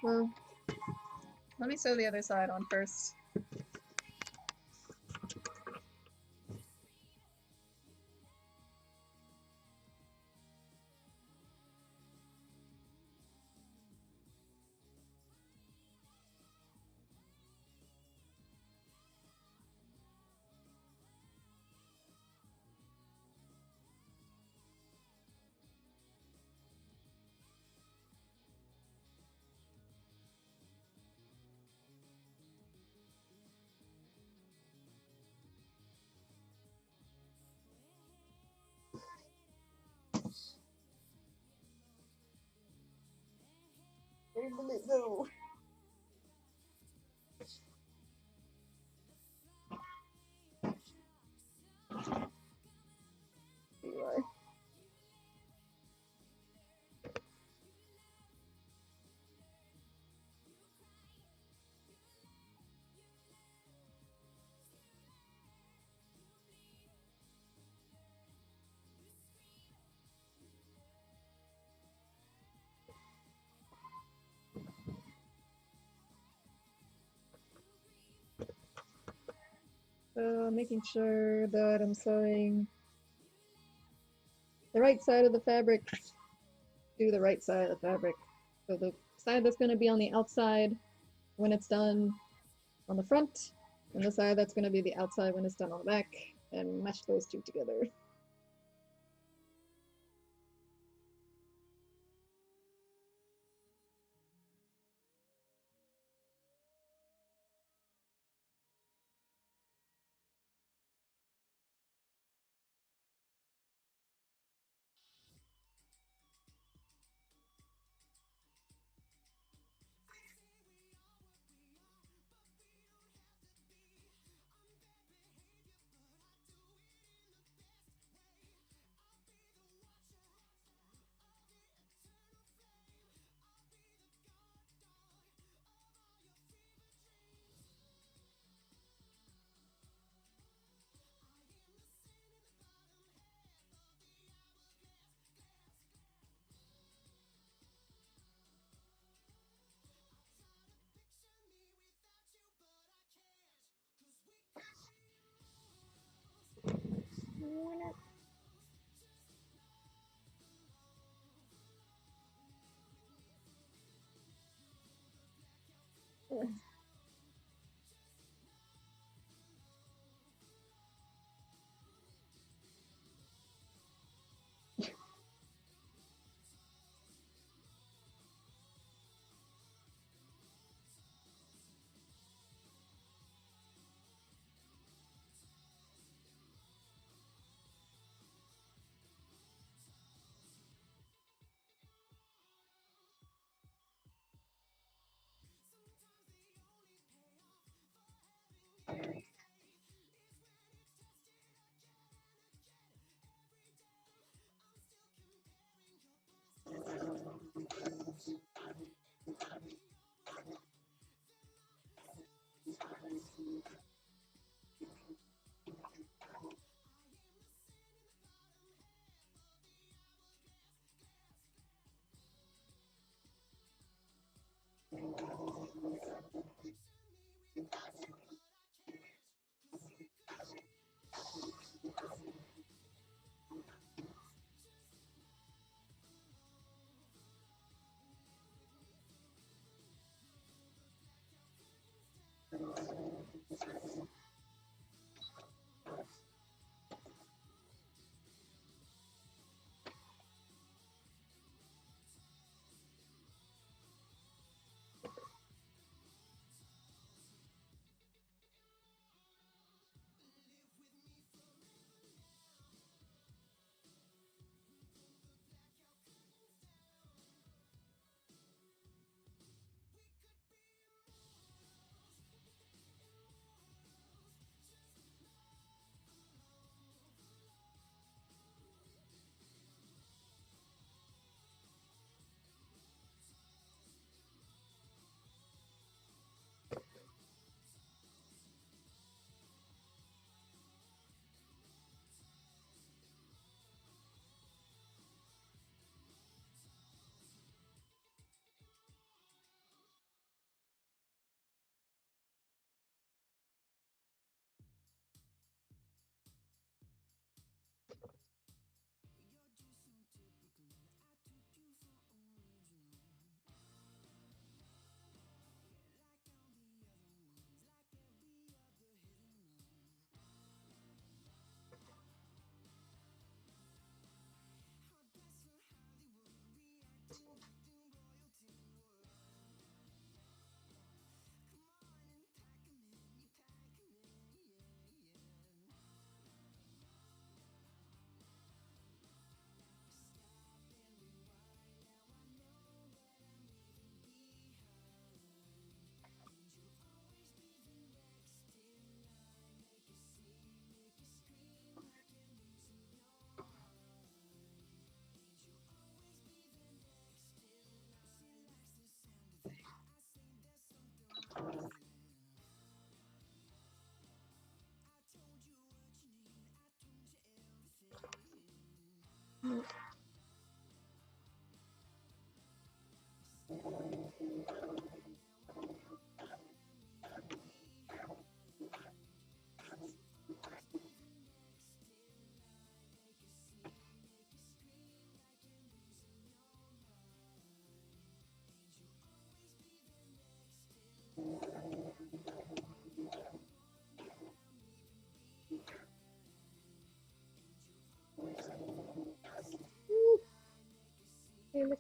Well, let me sew the other side on first. fumble it though. Here you are. Making sure that I'm sewing the right side of the fabric to the right side of the fabric. So the side that's going to be on the outside when it's done on the front, and the side that's going to be the outside when it's done on the back, and mesh those two together.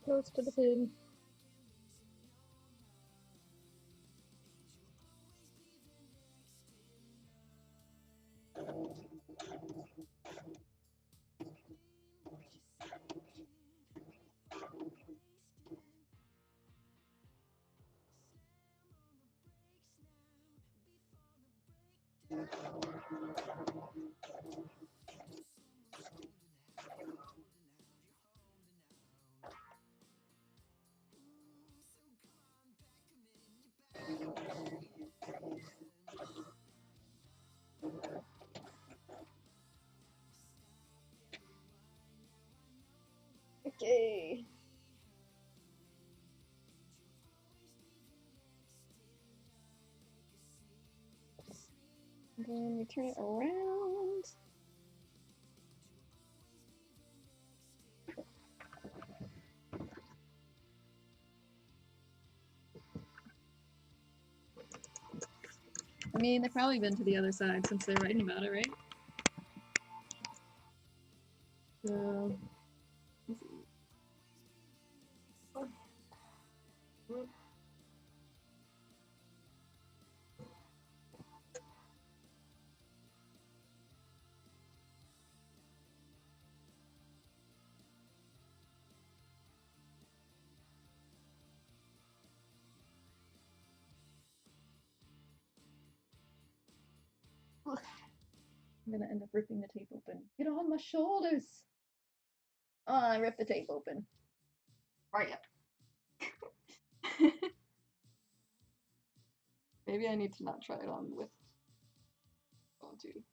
close to the pin. Okay. And then we turn it around. I mean, they've probably been to the other side since they're writing about it, right? So, I'm gonna end up ripping the tape open. Get on my shoulders! Oh, I ripped the tape open. Right up. Maybe I need to not try it on with phone too.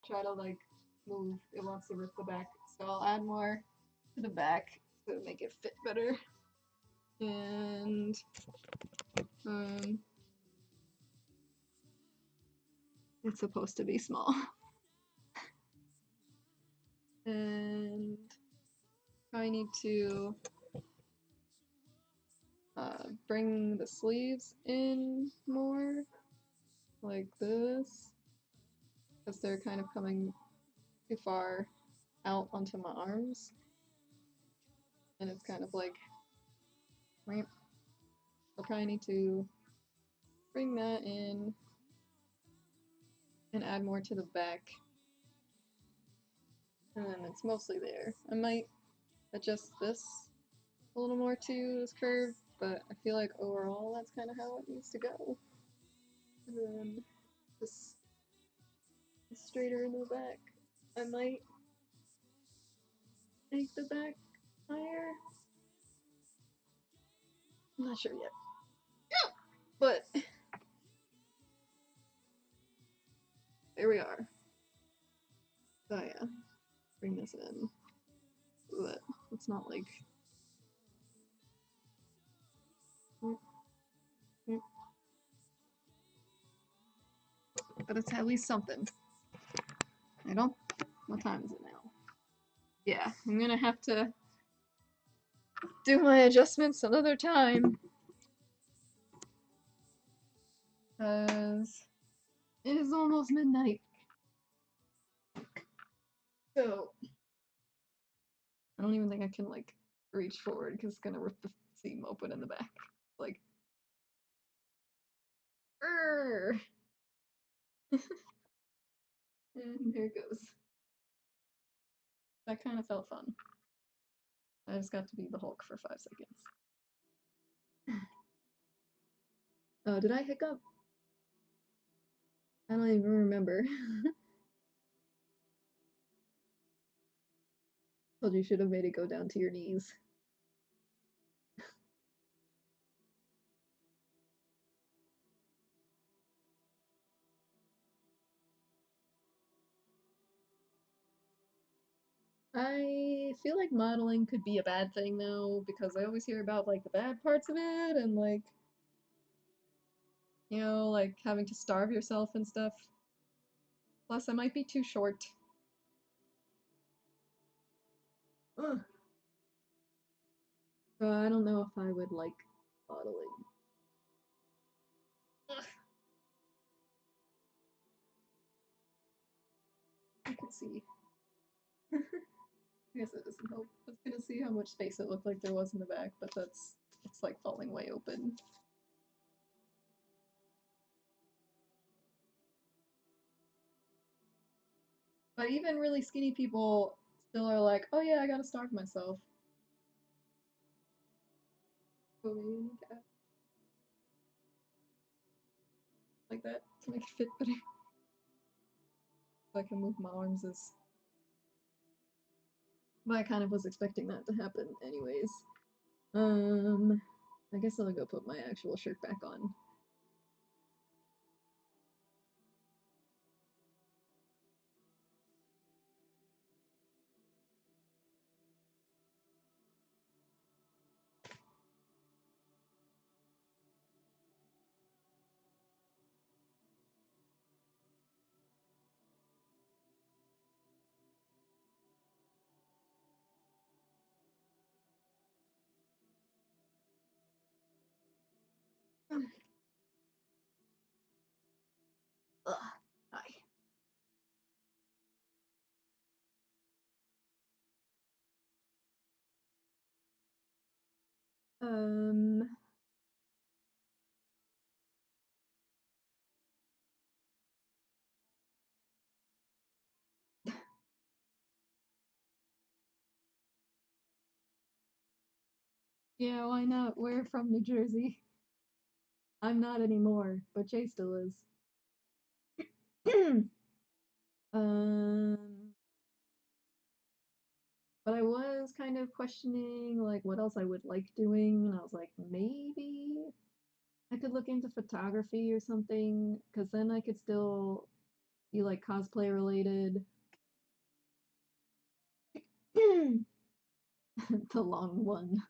Try to like move. It wants to rip the back, so I'll add more to the back to make it fit better. And it's supposed to be small. And I need to bring the sleeves in more, like this, because they're kind of coming too far out onto my arms. And it's kind of like, right? I'll probably need to bring that in and add more to the back. and then it's mostly there. I might adjust this a little more to this curve, but I feel like overall that's kind of how it needs to go. And then this is straighter in the back. I might make the back higher. I'm not sure yet. But there we are. So yeah, bring this in so that it's not like but it's at least something. I don't. What time is it now? Yeah, I'm gonna have to do my adjustments another time because it is almost midnight. So I don't even think I can like reach forward because it's gonna rip the seam open in the back. Like, and there it goes. That kind of felt fun. I just got to be the Hulk for 5 seconds. Oh, did I hiccup? I don't even remember. Told you should have made it go down to your knees. I feel like modeling could be a bad thing though, because I always hear about like the bad parts of it and like, like having to starve yourself and stuff. Plus, I might be too short. Ugh. So I don't know if I would like modeling. Ugh. I can see. I guess it doesn't help. I was gonna see how much space it looked like there was in the back, but it's like falling way open. But even really skinny people still are like, oh yeah, I gotta starve myself. Like that to make it fit better. So I can move my arms as. But I kind of was expecting that to happen anyways. I guess I'll go put my actual shirt back on. Ugh. Hi. Um, yeah, why not? We're from New Jersey. I'm not anymore, but Jay still is. um, but I was kind of questioning like what else I would like doing, and I was like, maybe I could look into photography or something, because then I could still be like cosplay related. The long one.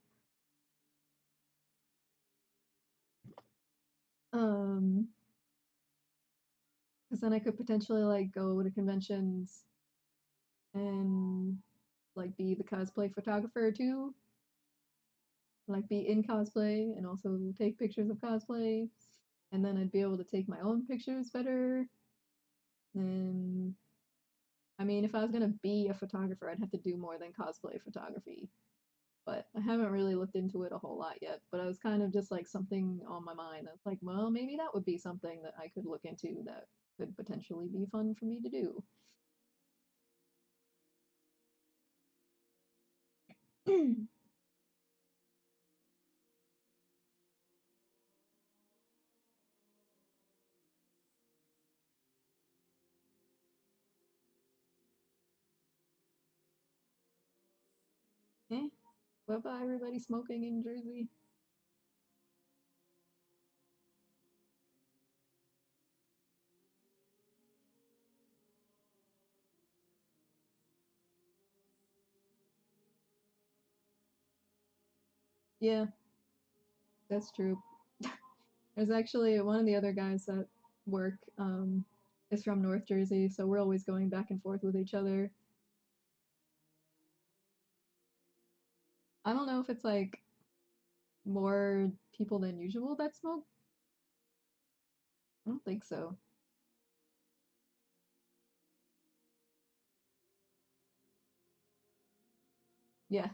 Um, because then I could potentially like go to conventions and like be the cosplay photographer too, like be in cosplay and also take pictures of cosplay, and then I'd be able to take my own pictures better. And I mean, if I was gonna be a photographer, I'd have to do more than cosplay photography. But I haven't really looked into it a whole lot yet. But I was kind of just like something on my mind. I was like, well, maybe that would be something that I could look into that could potentially be fun for me to do. Eh, what about everybody smoking in Jersey? Yeah, that's true. There's actually one of the other guys that work is from North Jersey, so we're always going back and forth with each other. I don't know if it's like more people than usual that smoke. I don't think so. Yeah.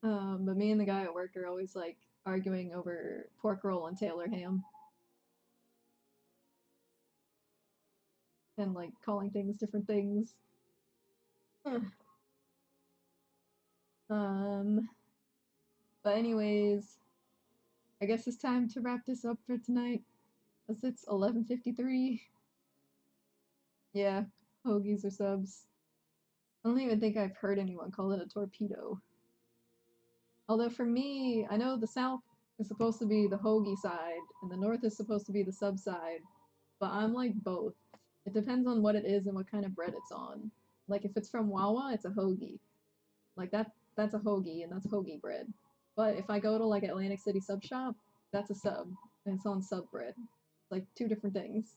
But me and the guy at work are always like arguing over pork roll and Taylor ham and like calling things different things. Um, but anyways, I guess it's time to wrap this up for tonight, as it's 11:53. Yeah, hoagies or subs. I don't even think I've heard anyone call it a torpedo. Although for me, I know the South is supposed to be the hoagie side, and the North is supposed to be the sub side, but I'm like both. It depends on what it is and what kind of bread it's on. Like if it's from Wawa, it's a hoagie. Like that's a hoagie and that's hoagie bread. But if I go to like Atlantic City Sub Shop, that's a sub and it's on sub bread. Like two different things.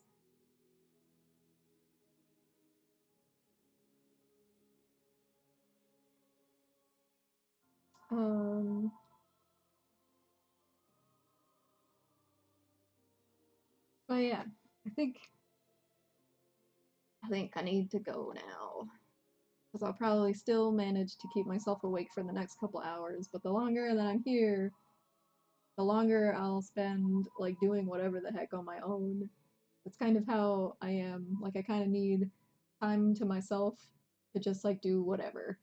Um, but yeah, I think I think I need to go now because I'll probably still manage to keep myself awake for the next couple hours. But the longer that I'm here, the longer I'll spend like doing whatever the heck on my own. That's kind of how I am. Like I kind of need time to myself to just like do whatever.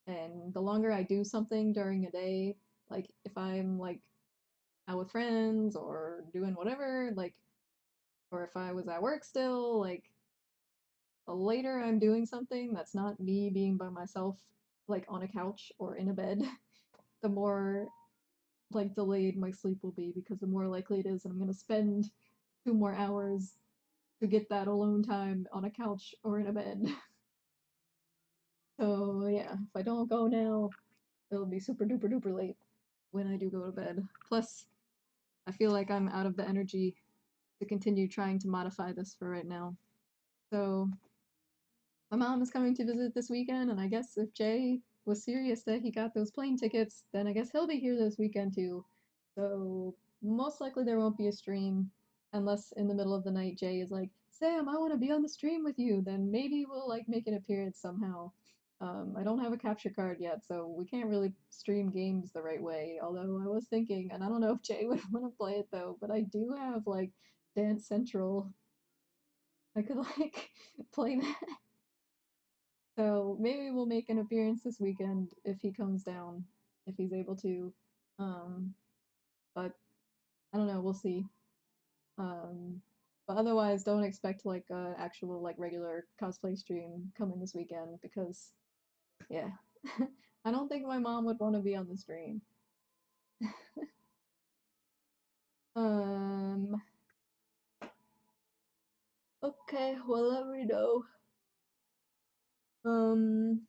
And the longer I do something during a day, like if I'm like out with friends or doing whatever, like or if I was at work still, like the later I'm doing something that's not me being by myself like on a couch or in a bed, the more like delayed my sleep will be because the more likely it is that I'm going to spend 2 more hours to get that alone time on a couch or in a bed. So yeah, if I don't go now, it'll be super duper duper late when I do go to bed. Plus, I feel like I'm out of the energy to continue trying to modify this for right now. So my mom is coming to visit this weekend, and I guess if Jay was serious that he got those plane tickets, then I guess he'll be here this weekend too. So most likely there won't be a stream unless in the middle of the night Jay is like, Sam, I want to be on the stream with you. Then maybe we'll like make an appearance somehow. I don't have a capture card yet, so we can't really stream games the right way. Although I was thinking, and I don't know if Jay would want to play it though, but I do have like Dance Central. I could like play that. So maybe we'll make an appearance this weekend if he comes down, if he's able to. Um, but I don't know, we'll see. Um, but otherwise, don't expect like a actual like regular cosplay stream coming this weekend because yeah, I don't think my mom would want to be on the stream. Um, okay, well let me know. Um,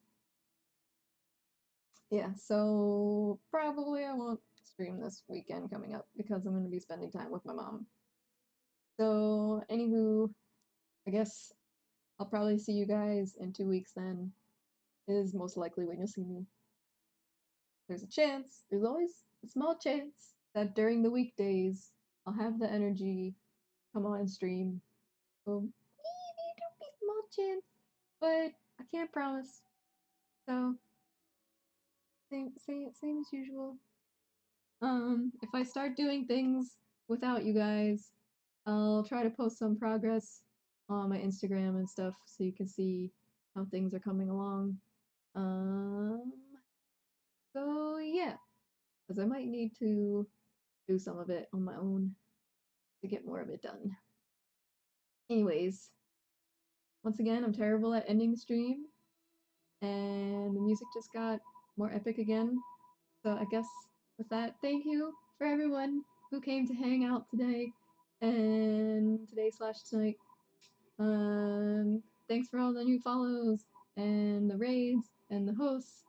yeah, so probably I won't stream this weekend coming up because I'm gonna be spending time with my mom. So, anywho, I guess I'll probably see you guys in 2 weeks then, is most likely when you'll see me. There's a chance, there's always a small chance that during the weekdays I'll have the energy come on and stream. So, maybe there'll be a small chance, but I can't promise. So, same as usual. If I start doing things without you guys, I'll try to post some progress on my Instagram and stuff so you can see how things are coming along. Um, so yeah, because I might need to do some of it on my own to get more of it done. Anyways, once again, I'm terrible at ending the stream, and the music just got more epic again. So I guess with that, thank you for everyone who came to hang out today and today slash tonight. Thanks for all the new follows and the raids and the hosts.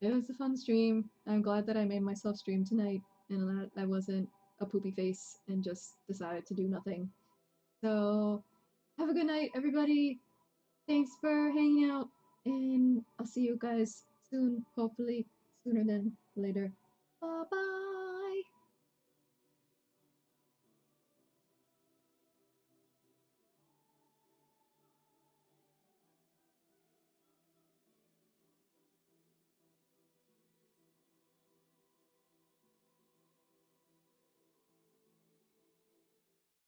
It was a fun stream. I'm glad that I made myself stream tonight and that I wasn't a poopy face and just decided to do nothing. So have a good night, everybody. Thanks for hanging out, and I'll see you guys soon, hopefully sooner than later. Bye bye.